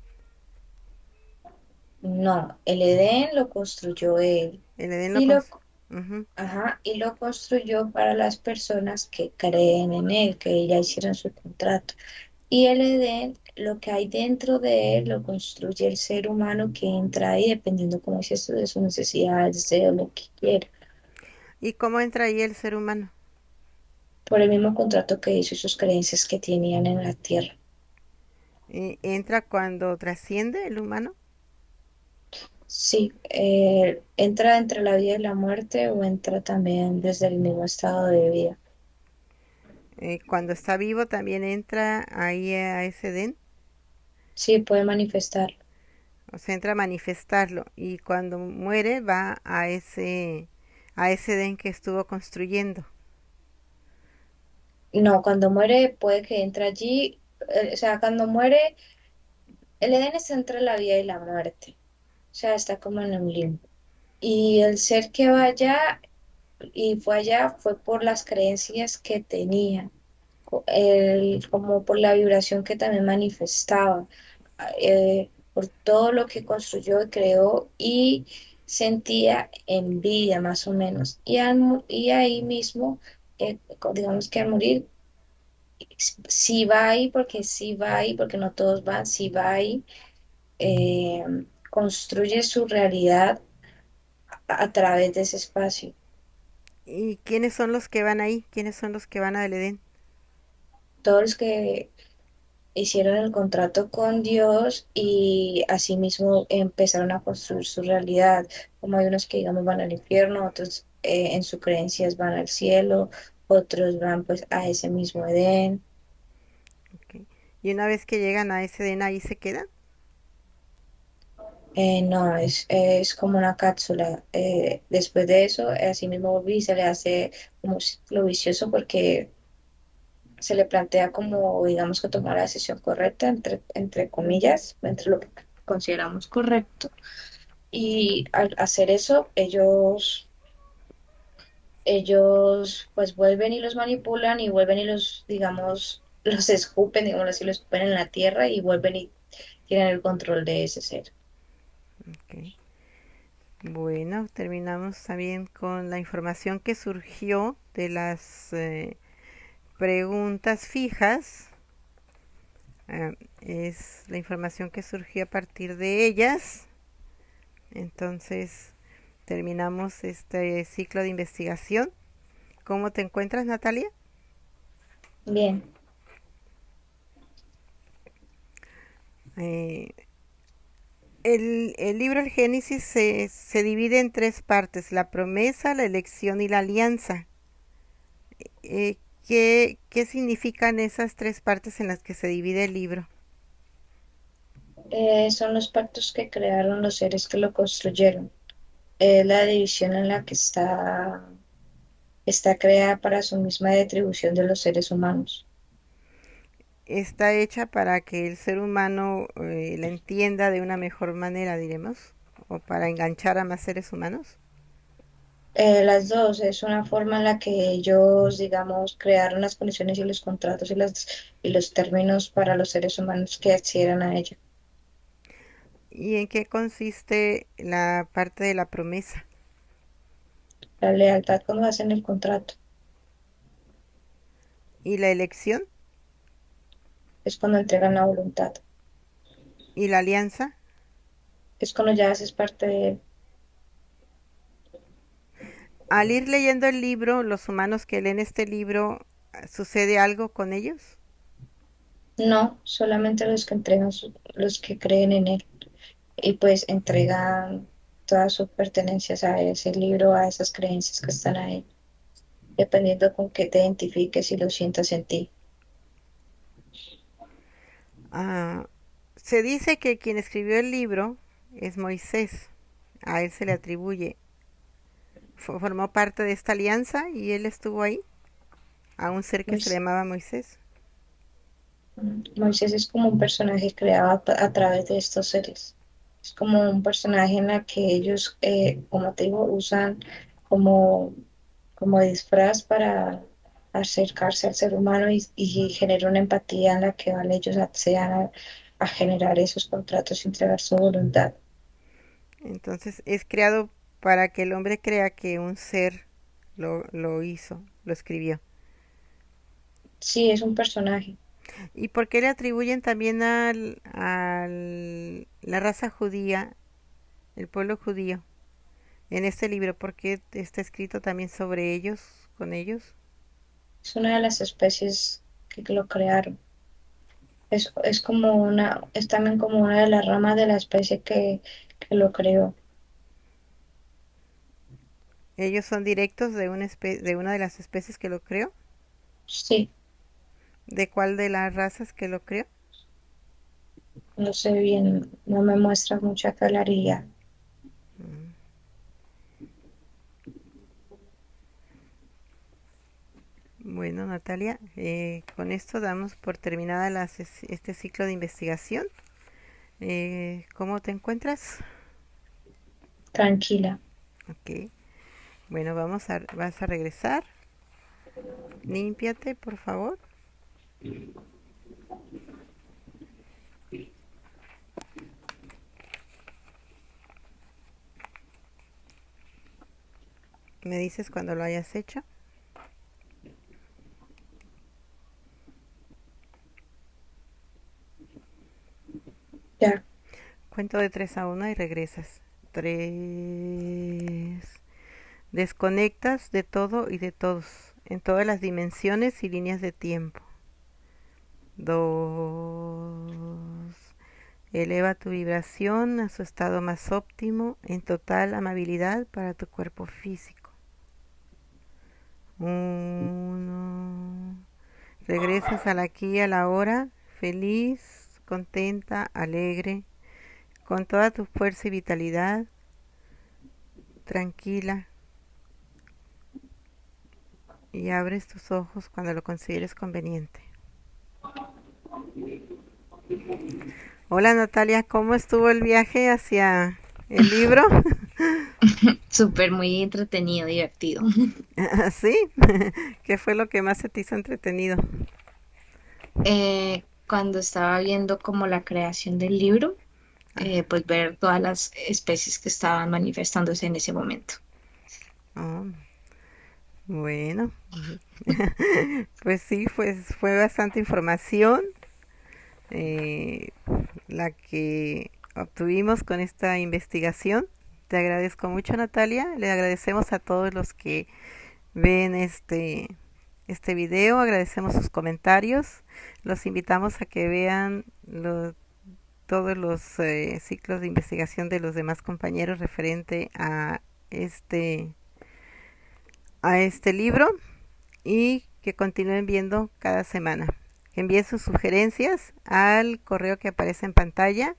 No, el Edén lo construyó él. El Edén lo Y cons lo Ujú. Ajá, y lo construyó para las personas que creen en él, que ya hicieron su contrato. Y el Edén, lo que hay dentro de él, lo construye el ser humano que entra ahí, dependiendo, como dices tú, de sus necesidades, de lo que quiera, ¿Y cómo entra ahí el ser humano? por el mismo contrato que hizo y sus creencias que tenían en la tierra. ¿Entra cuando trasciende el humano? Sí, entra entre la vida y la muerte o entra también desde el mismo estado de vida. Cuando está vivo también entra ahí a ese Edén. Sí, puede manifestar. O sea, entra a manifestarlo. Y cuando muere va a ese Edén que estuvo construyendo. No, cuando muere puede que entre allí, o sea, cuando muere, el Edén está entre la vida y la muerte, o sea, está como en un limbo. Y el ser que va allá y fue allá fue por las creencias que tenía, como por la vibración que también manifestaba, por todo lo que construyó y creó y sentía envidia más o menos. Y ahí mismo, digamos que al morir, sí va ahí, porque sí va ahí, porque no todos van, sí va ahí, eh, construye su realidad a través de ese espacio. ¿Y quiénes son los que van ahí? ¿Quiénes son los que van al Edén? Todos los que hicieron el contrato con Dios y asimismo empezaron a construir su realidad, como hay unos que digamos van al infierno, otros en sus creencias van al cielo, otros van pues a ese mismo Edén. Ok. Y una vez que llegan a ese Edén, ahí se quedan. No, es como una cápsula. Después de eso, así mismo volví y se le hace como un ciclo vicioso porque se le plantea como, digamos, que tomar la decisión correcta, entre comillas, entre lo que consideramos correcto. Y al hacer eso, ellos pues vuelven y los manipulan y vuelven y los, digamos, los escupen, digamos así, los escupen en la tierra y vuelven y tienen el control de ese ser. Ok. Bueno, terminamos también con la información que surgió de las preguntas fijas. Es la información que surgió a partir de ellas. Entonces, terminamos este ciclo de investigación. ¿Cómo te encuentras, Natalia? Bien, Eh, el libro El Génesis se divide en tres partes, la promesa, la elección y la alianza. Eh, ¿Qué significan esas tres partes en las que se divide el libro? Son los pactos que crearon los seres que lo construyeron. La división en la que está creada para su misma distribución de los seres humanos. Está hecha para que el ser humano la entienda de una mejor manera, diremos, o para enganchar a más seres humanos. Las dos es una forma en la que ellos, digamos, crearon las condiciones y los contratos y los términos para los seres humanos que accedieran a ella. ¿Y en qué consiste la parte de la promesa? La lealtad cuando hacen el contrato ¿Y la elección? es cuando entregan la voluntad, ¿Y la alianza? es cuando ya haces parte de... Al ir leyendo el libro, los humanos que leen este libro, ¿sucede algo con ellos? No, solamente los que entregan, los que creen en él y pues entregan todas sus pertenencias a ese libro, a esas creencias que están ahí, dependiendo con qué te identifiques y lo sientas en ti. Ah, se dice que quien escribió el libro es Moisés. A él se le atribuye. Formó parte de esta alianza y él estuvo ahí, a un ser que se le Mois- llamaba Moisés. Moisés es como un personaje creado a través de estos seres. Es como un personaje en la que ellos, como te digo, usan como, como disfraz para acercarse al ser humano y genera una empatía en la que van ellos accedan a generar esos contratos y entregar su voluntad. Entonces es creado para que el hombre crea que un ser lo hizo, lo escribió. Sí, es un personaje. ¿Y por qué le atribuyen también la raza judía, el pueblo judío, en este libro? ¿Por qué está escrito también sobre ellos, con ellos? Es una de las especies que lo crearon. Es como una, es también como una de las ramas de la especie que lo creó. ¿Ellos son directos de de una de las especies que lo creó? Sí, ¿De cuál de las razas que lo creó? no sé bien, no me muestra mucha claridad. Mm. Bueno, Natalia, con esto damos por terminada este ciclo de investigación. ¿Cómo te encuentras? Tranquila. Ok. Bueno, vas a regresar. Límpiate, por favor. Me dices cuando lo hayas hecho. Ya. Cuento de 3 a 1 y regresas. 3. Desconectas de todo y de todos, en todas las dimensiones y líneas de tiempo. 2. Eleva tu vibración a su estado más óptimo en total amabilidad para tu cuerpo físico. 1. Regresas al aquí y a la hora, feliz, contenta, alegre, con toda tu fuerza y vitalidad, tranquila, y abres tus ojos cuando lo consideres conveniente. Hola Natalia, ¿cómo estuvo el viaje hacia el libro? Súper muy entretenido, divertido. ¿Sí? ¿Qué fue lo que más se te hizo entretenido? Cuando estaba viendo como la creación del libro, Ah, pues ver todas las especies que estaban manifestándose en ese momento. oh, bueno, pues sí, fue bastante información eh, la que obtuvimos con esta investigación. Te agradezco mucho, Natalia. Le agradecemos a todos los que ven este video, agradecemos sus comentarios. Los invitamos a que vean todos los ciclos de investigación de los demás compañeros referente este, a este libro y que que continúen viendo cada semana. Envíen sus sugerencias al correo que aparece en pantalla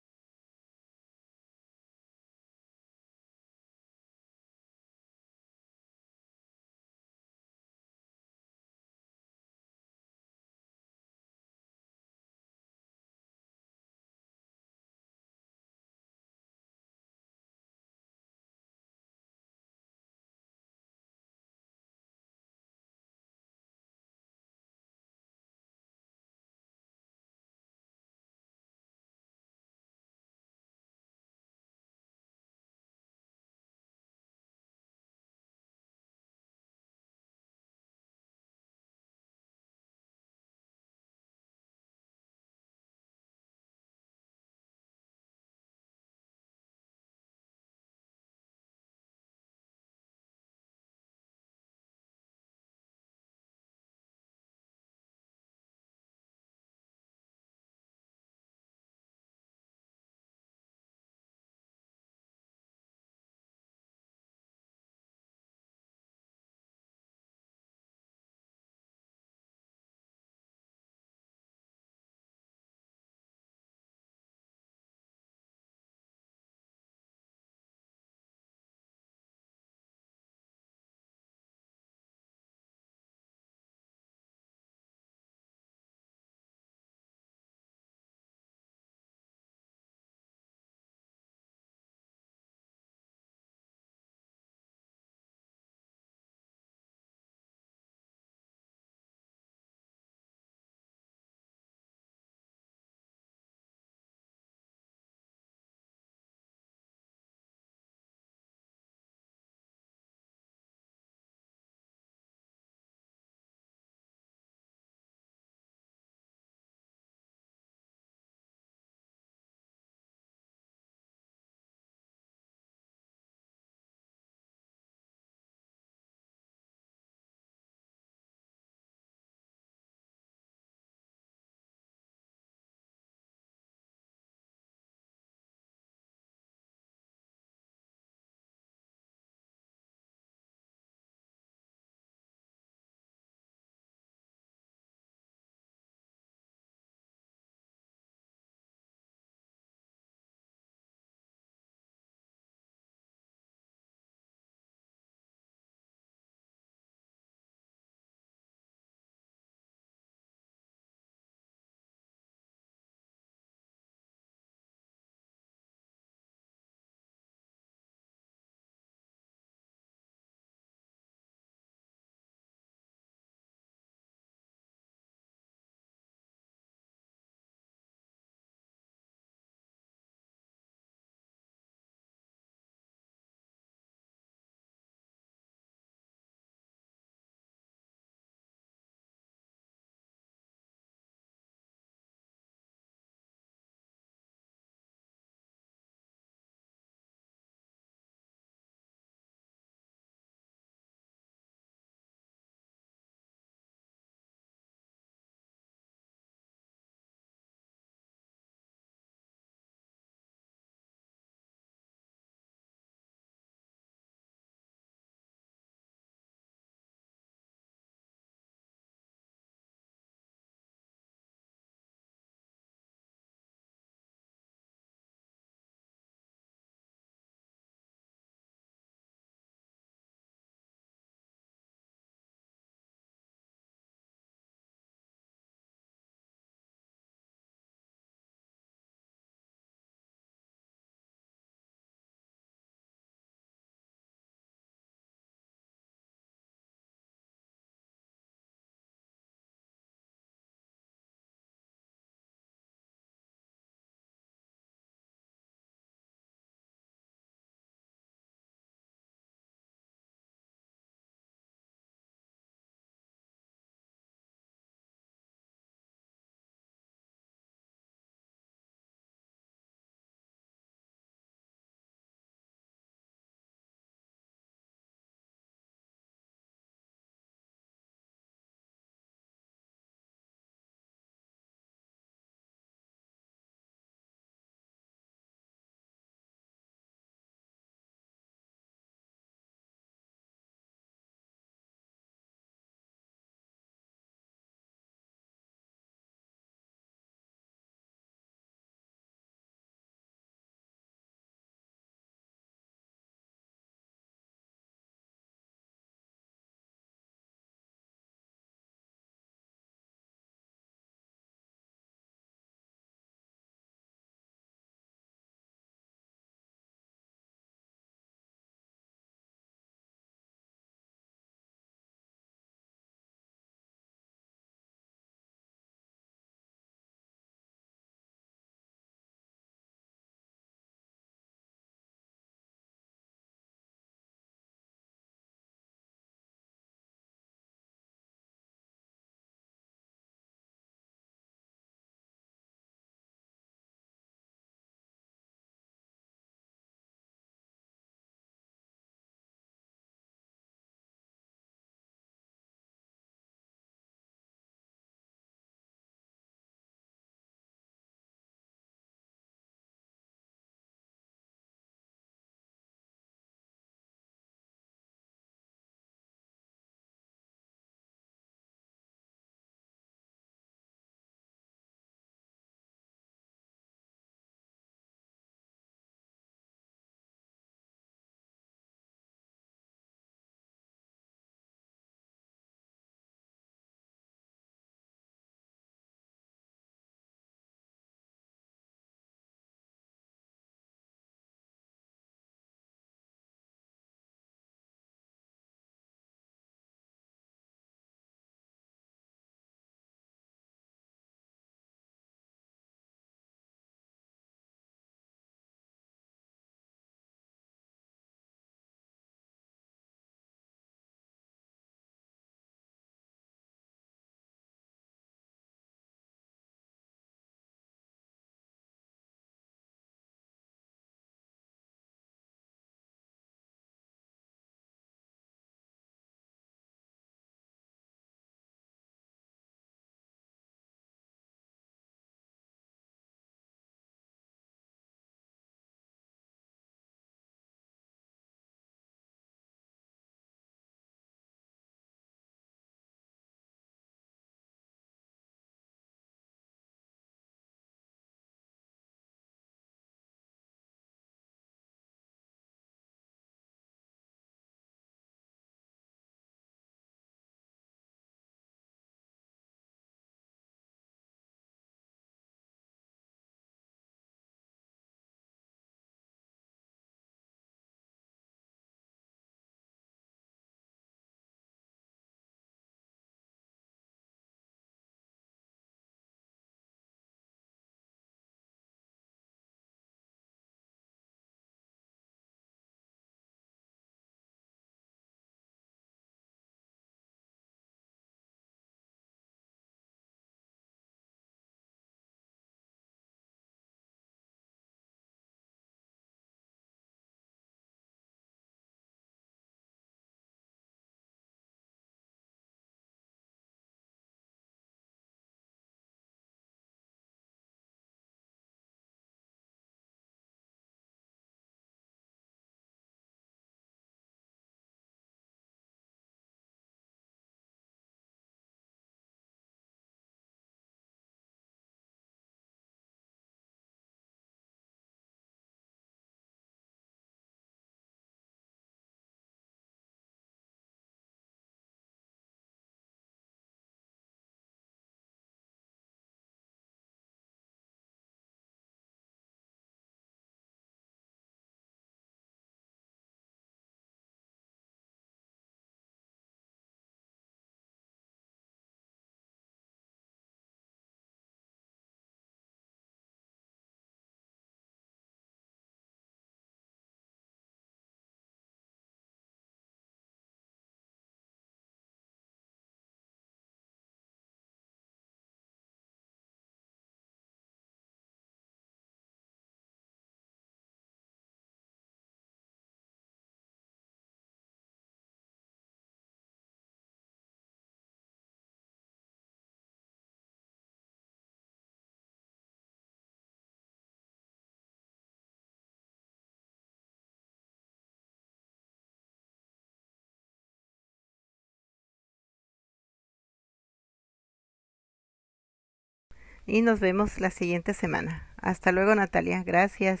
y nos vemos la siguiente semana. Hasta luego, Natalia. Gracias.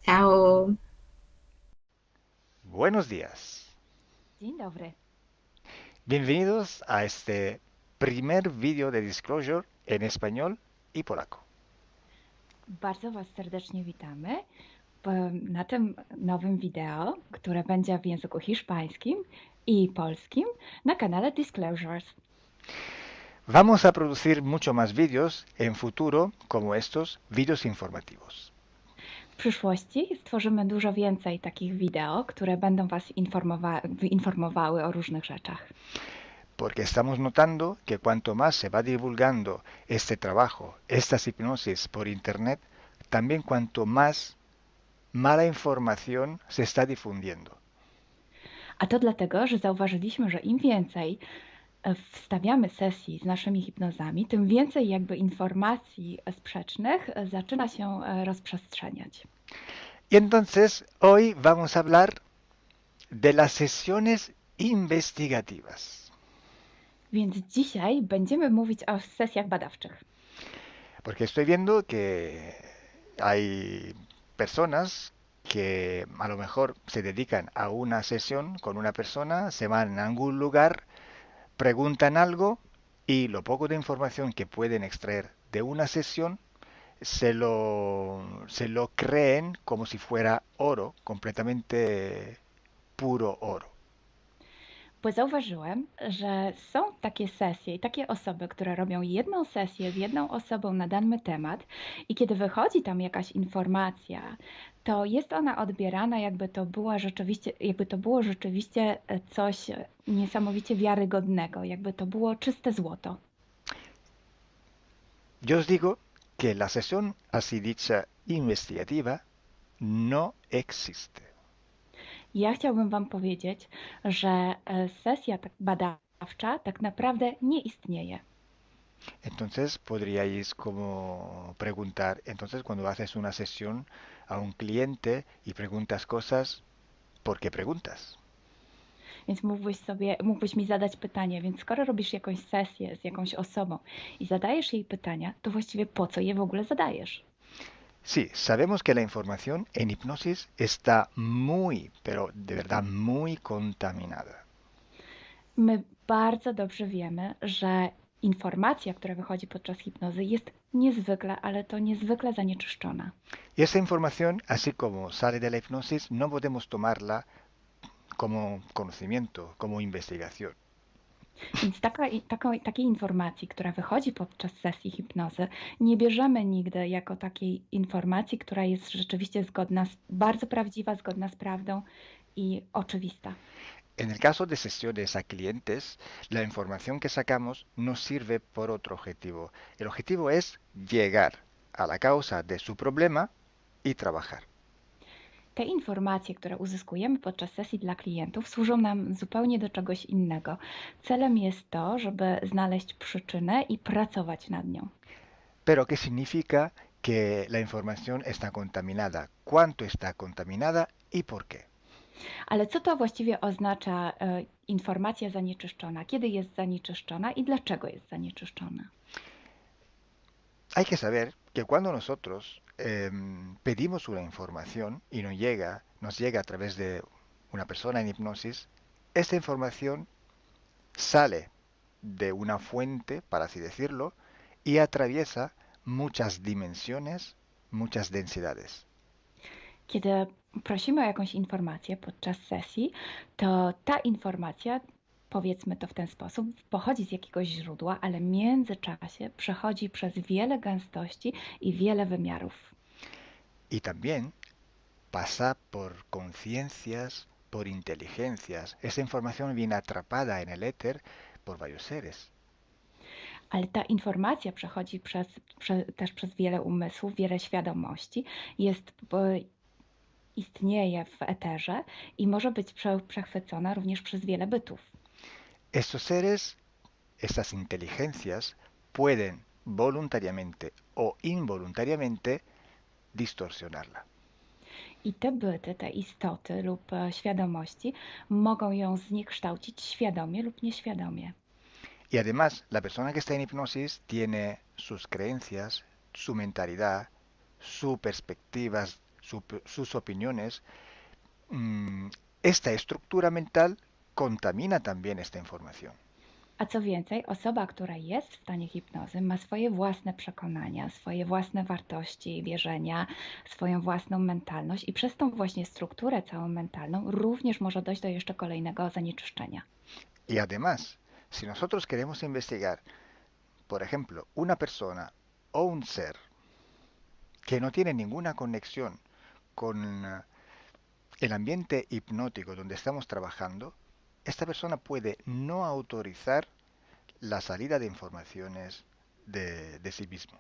Chao. Buenos días. Dzień dobry. Bienvenidos a este primer vídeo de Disclosure en español y polaco. Bardzo Was serdecznie witamy na tym nowym wideo, które będzie w języku hiszpańskim i polskim na kanale Disclosures. Vamos a producir mucho más vídeos en futuro como estos vídeos informativos. W przyszłości stworzymy dużo więcej takich wideo, które będą Was informowały o różnych rzeczach. Porque estamos notando que cuanto más se va divulgando este trabajo, estas hipnosis por internet, también cuanto más mala información se está difundiendo. A to dlatego, że zauważyliśmy, że im więcej wstawiamy sesji z naszymi hipnozami, tym więcej jakby informacji sprzecznych zaczyna się rozprzestrzeniać. Y entonces hoy vamos a hablar de las sesiones investigativas. Więc dzisiaj będziemy mówić o sesjach badawczych. Porque estoy viendo que hay personas que a lo mejor se dedican a una sesión con una persona, se van a algún lugar, preguntan algo y lo poco de información que pueden extraer de una sesión se lo creen como si fuera oro, completamente puro oro. Bo zauważyłem, że są takie sesje i takie osoby, które robią jedną sesję z jedną osobą na dany temat i kiedy wychodzi tam jakaś informacja, to jest ona odbierana jakby to było rzeczywiście coś niesamowicie wiarygodnego, jakby to było czyste złoto. Yo os digo que la sesión así dicha investigativa no existe. Ja chciałbym Wam powiedzieć, że sesja badawcza tak naprawdę nie istnieje. Entonces podríais como preguntar, entonces cuando haces una sesión a un cliente y preguntas cosas, ¿por qué preguntas? Więc mógłbyś mi zadać pytanie, więc skoro robisz jakąś sesję z jakąś osobą i zadajesz jej pytania, to właściwie po co je w ogóle zadajesz? Sí, sabemos que la información en hipnosis está muy, pero de verdad muy contaminada. My bardzo dobrze wiemy, że informacja, która wychodzi podczas hipnozy jest niezwykle, ale to niezwykle zanieczyszczona. Y esa información, así como sale de la hipnosis, no podemos tomarla como conocimiento, como investigación. Więc takiej informacji, która wychodzi podczas sesji hipnozy, nie bierzemy nigdy jako takiej informacji, która jest rzeczywiście bardzo prawdziwa, zgodna z prawdą i oczywista. En el caso de sesiones a clientes, la información que sacamos nos sirve por otro objetivo. El objetivo es llegar a la causa de su problema y trabajar. Te informacje, które uzyskujemy podczas sesji dla klientów, służą nam zupełnie do czegoś innego. Celem jest to, żeby znaleźć przyczynę i pracować nad nią. Pero ¿qué significa que la información está contaminada? ¿Cuánto está contaminada y por qué? Ale co to właściwie oznacza informacja zanieczyszczona? Kiedy jest zanieczyszczona i dlaczego jest zanieczyszczona? Hay que saber que cuando nosotros pedimos una información y nos llega a través de una persona en hipnosis, esta información sale de una fuente, para así decirlo, y atraviesa muchas dimensiones, muchas densidades. Kiedy prosimy o jakąś informację podczas sesji, to ta informacja, powiedzmy to w ten sposób, pochodzi z jakiegoś źródła, ale w międzyczasie przechodzi przez wiele gęstości i wiele wymiarów. Y también pasa por conciencias, por inteligencias. Esa información viene atrapada en el éter por varios seres. Ale ta informacja przechodzi też przez wiele umysłów, wiele świadomości, istnieje w eterze i może być przechwycona również przez wiele bytów. Estos seres, estas inteligencias, pueden voluntariamente o involuntariamente distorsionarla. I te byty, te istoty lub świadomości mogą ją zniekształcić świadomie lub nieświadomie. Y además, la persona que está en hipnosis tiene sus creencias, su mentalidad, sus perspectivas, sus opiniones. Mm, Esta estructura mental contamina también esta información. A co więcej, osoba, która jest w stanie hipnozy, ma swoje własne przekonania, swoje własne wartości i wierzenia, swoją własną mentalność i przez tą właśnie strukturę całą mentalną również może dojść do jeszcze kolejnego zanieczyszczenia. Y además, si nosotros queremos investigar, por ejemplo, una persona o un ser que no tiene ninguna conexión con el ambiente hipnótico donde estamos trabajando, esta persona puede no autorizar la salida de informaciones de sí mismo.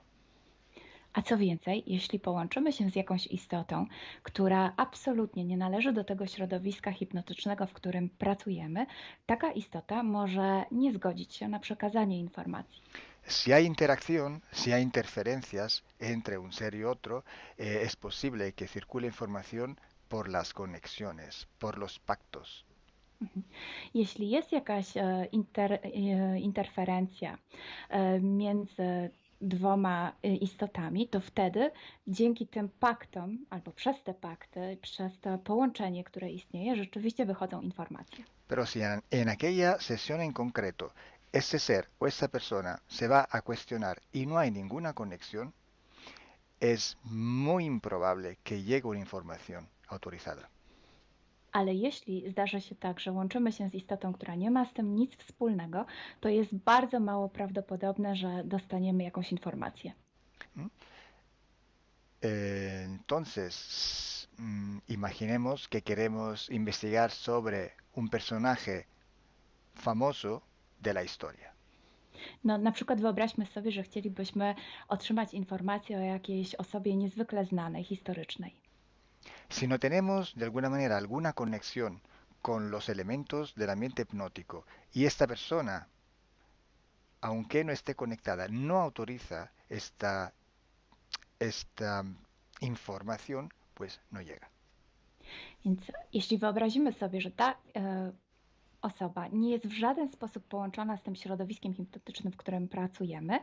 A co więcej, jeśli połączymy się z jakąś istotą, która absolutnie nie należy do tego środowiska hipnotycznego, w którym pracujemy, taka istota może nie zgodzić się na przekazanie informacji. Si hay interacción, si hay interferencias entre un ser y otro, es posible que circule información por las conexiones, por los pactos. Jeśli jest jakaś interferencja między dwoma istotami, to wtedy dzięki tym paktom, albo przez te pakty, przez to połączenie, które istnieje, rzeczywiście wychodzą informacje. Pero si en aquella sesión en concreto ese ser o esa persona se va a cuestionar y no hay ninguna conexión, es muy improbable que llegue una información autorizada. Ale jeśli zdarzy się tak, że łączymy się z istotą, która nie ma z tym nic wspólnego, to jest bardzo mało prawdopodobne, że dostaniemy jakąś informację. Entonces, imaginemos que queremos investigar sobre un personaje famoso de la historia. No, na przykład wyobraźmy sobie, że chcielibyśmy otrzymać informację o jakiejś osobie niezwykle znanej, historycznej. Si no tenemos de alguna manera alguna conexión con los elementos del ambiente hipnótico y esta persona, aunque no esté conectada, no autoriza esta información, pues no llega. Więc jeśli wyobrazimy sobie, że ta osoba nie jest w żaden sposób połączona z tym środowiskiem hipnotycznym, w którym pracujemy,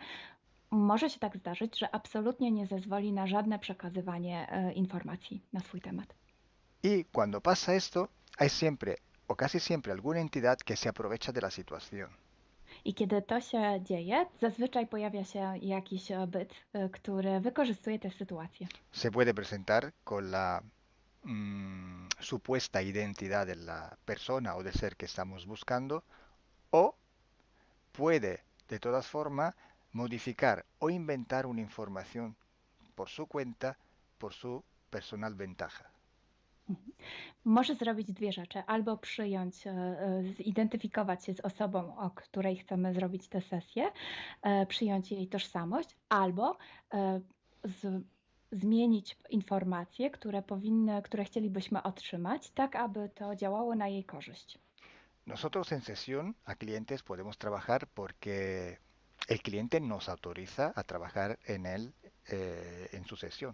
może się tak zdarzyć, że absolutnie nie zezwoli na żadne przekazywanie informacji na swój temat. Y cuando pasa esto, hay siempre o casi siempre alguna entidad que se aprovecha de la situación. I kiedy to się dzieje, zazwyczaj pojawia się jakiś byt, który wykorzystuje tę sytuację. Se puede presentar con la supuesta identidad de la persona o del ser que estamos buscando, o puede de todas formas modificar o inventar una información por su cuenta, por su personal ventaja. Może zrobić dwie rzeczy. Albo przyjąć, zidentyfikować się z osobą, o której chcemy zrobić tę sesję, przyjąć jej tożsamość, albo zmienić informacje, które chcielibyśmy otrzymać, tak aby to działało na jej korzyść. Nosotros en sesión a clientes podemos trabajar porque el cliente nos autoriza a trabajar en él en su sesión.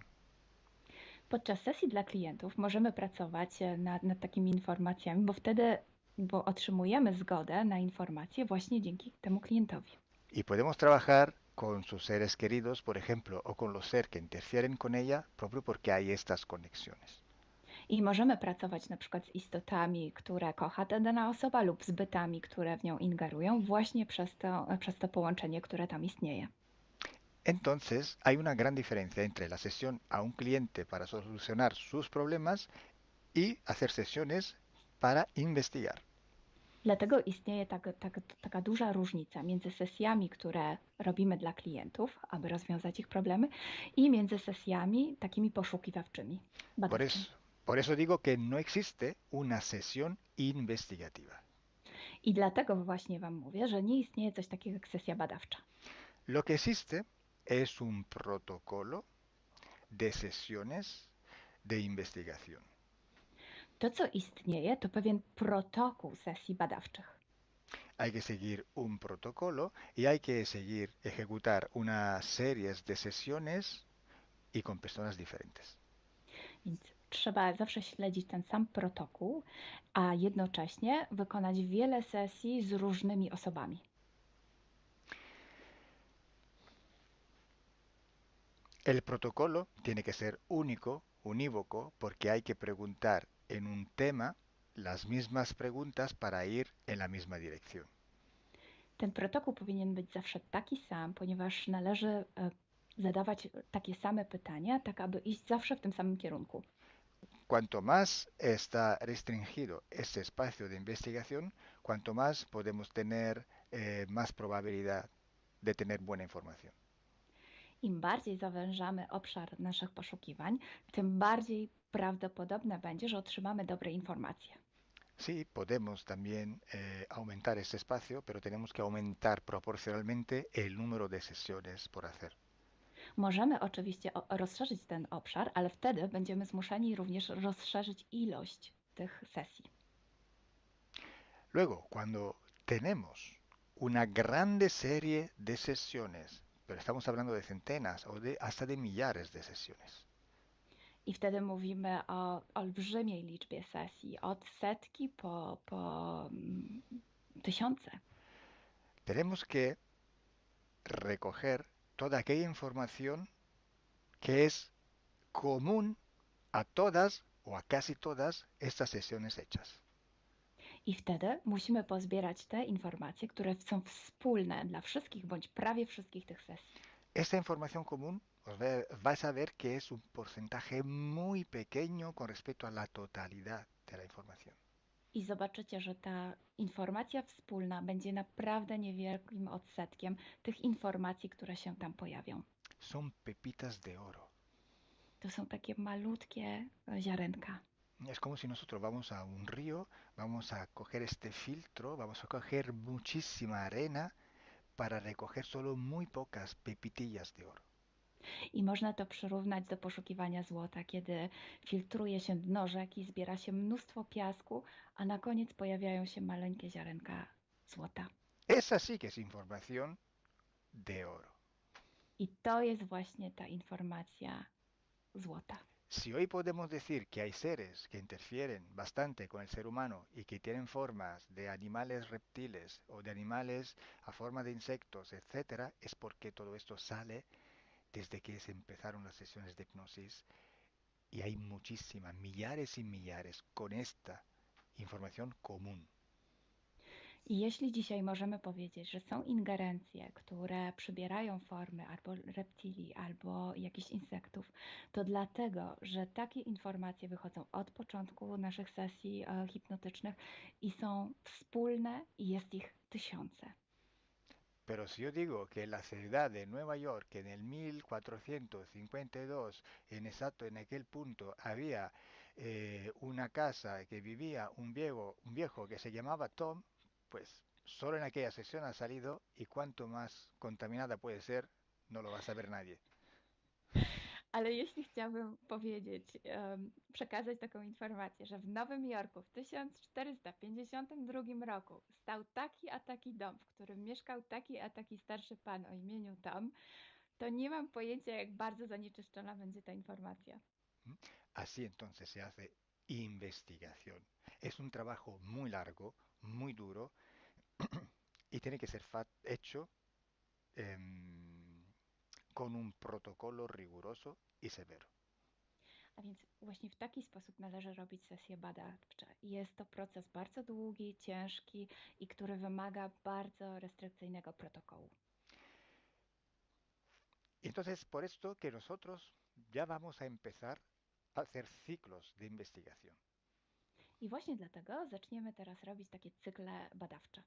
Podczas sesji dla klientów możemy pracować nad takimi informacjami, bo otrzymujemy zgodę na informacje właśnie dzięki temu klientowi. Y podemos trabajar con sus seres queridos, por ejemplo, o con los seres que interfieren con ella, propio porque hay estas conexiones. I możemy pracować na przykład z istotami, które kocha ta dana osoba, lub z bytami, które w nią ingerują, właśnie przez to połączenie, które tam istnieje. Entonces, hay una gran diferencia entre la sesión a un cliente para solucionar sus problemas y hacer sesiones para investigar. Dlatego istnieje taka duża różnica między sesjami, które robimy dla klientów, aby rozwiązać ich problemy, i między sesjami takimi poszukiwawczymi, badawczymi. Por eso digo que no existe una sesión investigativa. I dlatego właśnie Wam mówię, że nie istnieje coś takiego jak sesja badawcza. Lo que existe es un protocolo de sesiones de investigación. To, co istnieje, to pewien protokół sesji badawczych. Hay que seguir un protocolo y hay que ejecutar una serie de sesiones y con personas diferentes. Więc trzeba zawsze śledzić ten sam protokół, a jednocześnie wykonać wiele sesji z różnymi osobami. El protocolo tiene que ser único, unívoco, porque hay que preguntar en un tema las mismas preguntas para ir en la misma dirección. Ten protokół powinien być zawsze taki sam, ponieważ należy zadawać takie same pytania, tak aby iść zawsze w tym samym kierunku. Cuanto más está restringido ese espacio de investigación, cuanto más podemos tener más probabilidad de tener buena información. Im bardziej zawężamy obszar naszych poszukiwań, tym bardziej prawdopodobne będzie, że otrzymamy dobre informacje. Sí, podemos también aumentar ese espacio, pero tenemos que aumentar proporcionalmente el número de sesiones por hacer. Możemy oczywiście rozszerzyć ten obszar, ale wtedy będziemy zmuszeni również rozszerzyć ilość tych sesji. Luego, cuando tenemos una grande serie de sesiones, pero estamos hablando de centenas o hasta de millares de sesiones, I wtedy mówimy o olbrzymiej liczbie sesji, od setki po tysiące. tenemos que recoger toda aquella información que es común a todas o a casi todas estas sesiones hechas. I wtedy musimy pozbierać te informacje, które są wspólne dla wszystkich bądź prawie wszystkich tych sesji. Esta información común vais a ver que es un porcentaje muy pequeño con respecto a la totalidad de la información. I zobaczycie, że ta informacja wspólna będzie naprawdę niewielkim odsetkiem tych informacji, które się tam pojawią. Son pepitas de oro. To są takie malutkie ziarenka. Es como si nosotros vamos a un río, vamos a coger este filtro, vamos a coger muchísima arena para recoger solo muy pocas pepitillas de oro. I można to przyrównać do poszukiwania złota, kiedy filtruje się dno rzeki, zbiera się mnóstwo piasku, a na koniec pojawiają się maleńkie ziarenka złota. Esa sí que es información de oro. I to jest właśnie ta informacja złota. Si hoy podemos decir que hay seres que interfieren bastante con el ser humano y que tienen formas de animales reptiles o de animales a forma de insectos, etcétera, es porque todo esto sale desde que se empezaron las sesiones de hipnosis y hay muchísimas, millares y millares con esta información común. I jeśli dzisiaj możemy powiedzieć, że są ingerencje, które przybierają formy albo reptilii, albo jakichś insektów, to dlatego, że takie informacje wychodzą od początku naszych sesji hipnotycznych i są wspólne i jest ich tysiące. Pero si yo digo que en la ciudad de Nueva York en el 1452, exacto en aquel punto, había una casa que vivía un viejo que se llamaba Tom, pues solo en aquella sesión ha salido y cuanto más contaminada puede ser, no lo va a saber nadie. Ale jeśli chciałabym powiedzieć, przekazać taką informację, że w Nowym Jorku w 1452 roku stał taki a taki dom, w którym mieszkał taki a taki starszy pan o imieniu Tom, to nie mam pojęcia, jak bardzo zanieczyszczona będzie ta informacja. Así entonces se hace investigación. Es un trabajo muy largo, muy duro y tiene que ser hecho con un protocolo riguroso y severo. A więc właśnie w taki sposób należy robić sesje badawcze. Jest to proces bardzo długi, ciężki i który wymaga bardzo restrykcyjnego protokołu. Entonces, por esto que nosotros ya vamos a empezar a hacer ciclos de investigación. I właśnie dlatego zaczniemy teraz robić takie cykle badawcze.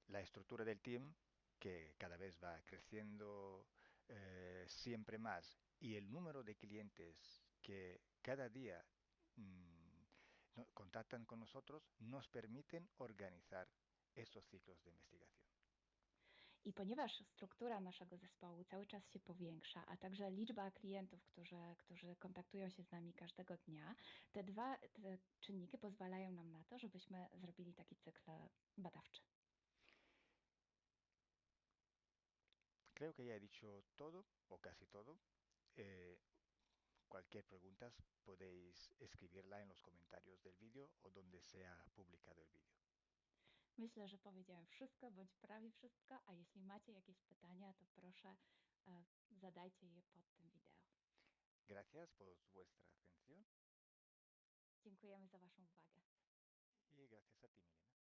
La estructura del team, que cada vez va creciendo siempre más, y el número de clientes que cada día contactan con nosotros, nos permiten organizar estos ciclos de investigación. I ponieważ struktura naszego zespołu cały czas się powiększa, a także liczba klientów, którzy kontaktują się z nami każdego dnia, te czynniki pozwalają nam na to, żebyśmy zrobili taki cykl badawczy. Creo que ya he dicho todo, o casi todo. Cualquier pregunta podéis escribirla en los comentarios del vídeo o donde sea publicado el vídeo. Myślę, że powiedziałem wszystko, bądź prawie wszystko, a jeśli macie jakieś pytania, to proszę zadajcie je pod tym wideo. Gracias por vuestra atención Dziękujemy za Waszą uwagę. y gracias a ti, Milena.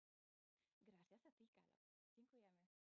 Gracias a ti, Carlos. Dziękujemy.